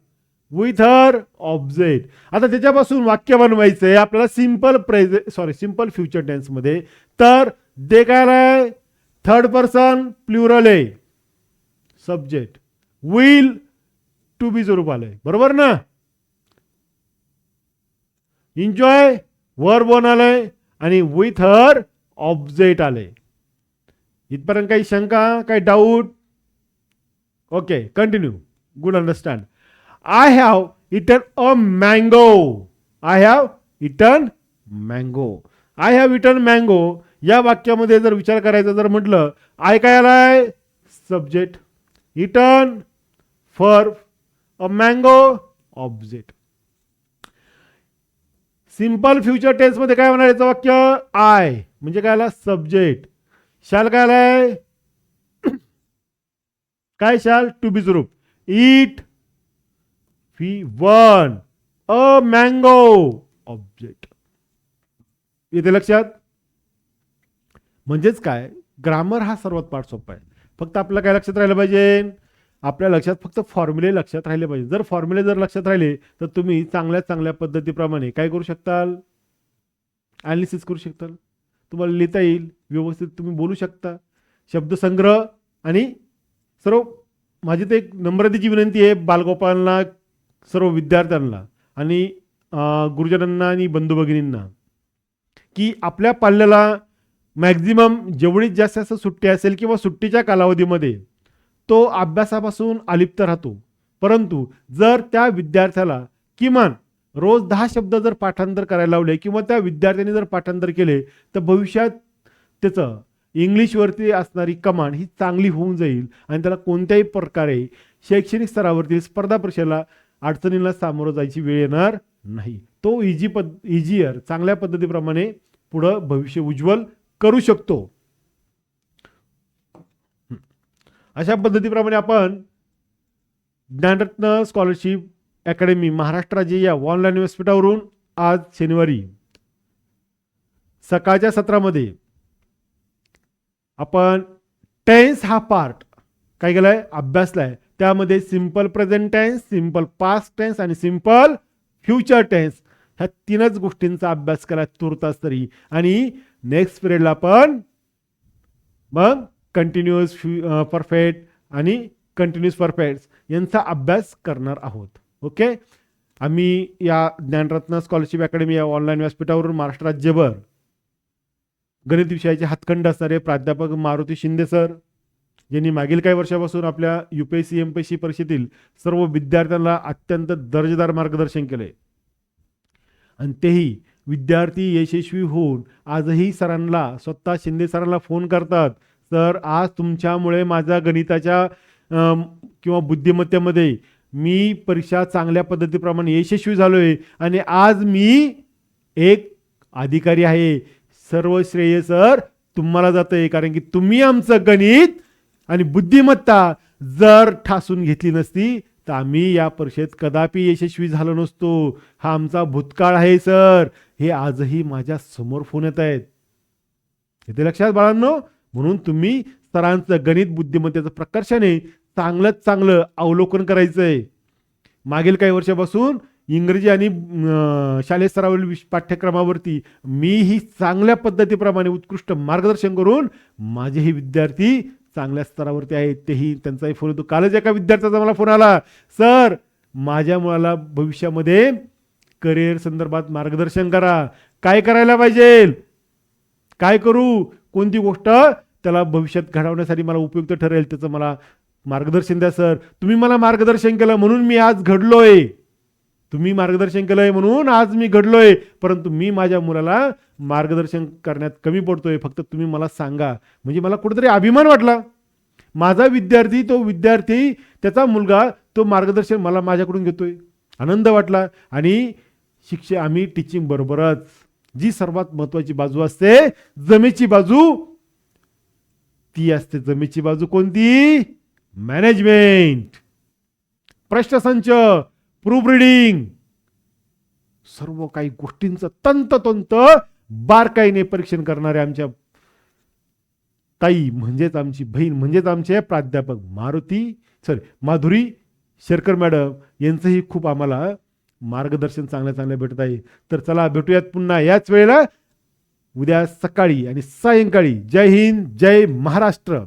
विथ हर ऑब्जेक्ट. आता त्याच्यापासून वाक्य बनवायचं आहे आपल्याला सिंपल फ्युचर टेन्स मध्ये. तर दे काय आलाय थर्ड पर्सन प्लुरल आहे, सब्जेक्ट. विल टू बी स्वरूप आलंय, बरोबर ना. एन्जॉय वर्ब वन आलंय आणि विथ हर ऑब्जेक्ट आले. इथपर्यंत काही शंका, काही doubt? Okay, continue. Good understand. I have eaten a mango. I have eaten mango. I have eaten mango या वाक्यामध्ये जर विचार करायचा जर म्हटलं, आय काय आलाय subject, eaten verb, a mango object. Simple future tense मध्ये काय होणार याचं वाक्य, आय म्हणजे काय आला सब्जेक्ट, शाल काय आलाय काय शाल टू बी स्वरूप, it V1, a mango object. येते लक्षात. म्हणजेच काय, ग्रामर हा सर्वात पाठ सोपा आहे. फक्त आपल्याला काय लक्षात राहिलं पाहिजे, आपल्या लक्षात फक्त फॉर्म्युले लक्षात राहिले पाहिजे. जर फॉर्म्युले जर लक्षात राहिले तर तुम्ही चांगल्या पद्धतीप्रमाणे काय करू शकताल, ॲनालिसिस करू शकताल. तुम्हाला लिहिता येईल व्यवस्थित, तुम्ही बोलू शकता. शब्दसंग्रह आणि सर्व. माझी तर एक नम्रतेची विनंती आहे बालगोपालना, सर्व विद्यार्थ्यांना आणि गुरुजनांना आणि बंधू भगिनींना, की आपल्या पाल्याला मॅक्झिमम जेवढी जास्त सुट्टी असेल किंवा सुट्टीच्या कालावधीमध्ये तो अभ्यासापासून अलिप्त राहतो. परंतु जर त्या विद्यार्थ्याला किमान रोज 10 शब्द जर पाठांतर करायला लावले किंवा त्या विद्यार्थ्यांनी जर पाठांतर केले तर भविष्यात त्याचं इंग्लिशवरती असणारी कमांड ही चांगली होऊन जाईल आणि त्याला कोणत्याही प्रकारे शैक्षणिक स्तरावरती स्पर्धा परीक्षेला अडचणींना सामोरं जायची वेळ येणार नाही. तो इजियर चांगल्या पद्धतीप्रमाणे पुढं भविष्य उज्ज्वल करू शकतो. अशा पद्धतीप्रमाणे आपण ज्ञानरत्न स्कॉलरशिप अकॅडमी महाराष्ट्र राज्य या ऑनलाईन व्यासपीठावरून आज शनिवारी सकाळच्या सत्रामध्ये आपण टेन्स हा पार्ट काय केलाय अभ्यासलाय. त्यामध्ये simple present tense, simple past tense आणि सिंपल फ्युचर टेन्स ह्या तीनच गोष्टींचा अभ्यास केला तुर्तास तरी. आणि नेक्स्ट पिरियडला आपण मग कंटिन्युअस परफेक्ट आणि कंटिन्युअस परफेक्ट यांचा अभ्यास करणार आहोत. ओके, आम्ही या ज्ञानरत्न स्कॉलरशिप अकॅडमी या ऑनलाईन व्यासपीठावरून महाराष्ट्र राज्यभर गणित विषयाचे हातखंड असणारे प्राध्यापक मारुती शिंदे सर, यांनी मागील काही वर्षापासून आपल्या UPSC MPSC परीक्षेतील सर्व विद्यार्थ्यांना अत्यंत दर्जेदार मार्गदर्शन केले आणि तेही विद्यार्थी यशस्वी होऊन आजही सरांना, स्वतः शिंदे सरांना फोन करतात, सर आज तुमच्यामुळे माझ्या गणिताच्या किंवा बुद्धिमत्तेमध्ये मी परीक्षा चांगल्या पद्धतीप्रमाणे यशस्वी झालोय आणि आज मी एक अधिकारी आहे. सर्व श्रेय सर तुम्हाला जातंय, कारण की तुम्ही आमचं गणित आणि बुद्धिमत्ता जर ठासून घेतली नसती तर आम्ही या परीक्षेत कदापि यशस्वी झालो नसतो. हा आमचा भूतकाळ आहे सर. हे आजही माझ्या समोर फोन येत आहेत. इथे लक्षात बाळांनो, म्हणून तुम्ही सरांचं गणित बुद्धिमत्तेचं प्रकर्षाने चांगलं अवलोकन करायचंय. मागील काही वर्षापासून इंग्रजी आणि शालेय स्तरावरील पाठ्यक्रमावरती मीही चांगल्या पद्धतीप्रमाणे उत्कृष्ट मार्गदर्शन करून माझेही विद्यार्थी चांगल्या स्तरावरती आहेत. तेही त्यांचाही फोन येतो. कालच एका विद्यार्थ्याचा मला फोन आला, सर माझ्या मुलाला भविष्यामध्ये करिअर संदर्भात मार्गदर्शन करा, काय करायला पाहिजे, काय करू, कोणती गोष्ट त्याला भविष्यात घडवण्यासाठी मला उपयुक्त ठरेल त्याचं मला मार्गदर्शन द्या सर. तुम्ही मला मार्गदर्शन केलं म्हणून मी आज घडलोय. तुम्ही मार्गदर्शन केलंय म्हणून आज मी घडलोय. परंतु मी माझ्या मुलाला मार्गदर्शन करण्यात कमी पडतोय. फक्त तुम्ही मला सांगा. म्हणजे मला कुठेतरी अभिमान वाटला. माझा विद्यार्थी, तो विद्यार्थी, त्याचा मुलगा तो मार्गदर्शन मला माझ्याकडून घेतोय, आनंद वाटला. आणि आम्ही टीचिंग बरोबरच जी सर्वात महत्वाची बाजू असते जमेची बाजू, ती असते जमेची बाजू कोणती? मॅनेजमेंट, प्रश्नसंच, प्रूफ रिडिंग, सर्व काही गोष्टींचं तंतोतंत बारकाईने परीक्षण करणारे आमच्या ताई म्हणजेच आमची बहीण म्हणजेच आमचे प्राध्यापक माधुरी शेरकर मॅडम यांचंही खूप आम्हाला मार्गदर्शन चांगलं भेटत आहे. तर चला भेटूयात पुन्हा याच वेळेला उद्या सकाळी आणि सायंकाळी. जय हिंद, जय महाराष्ट्र.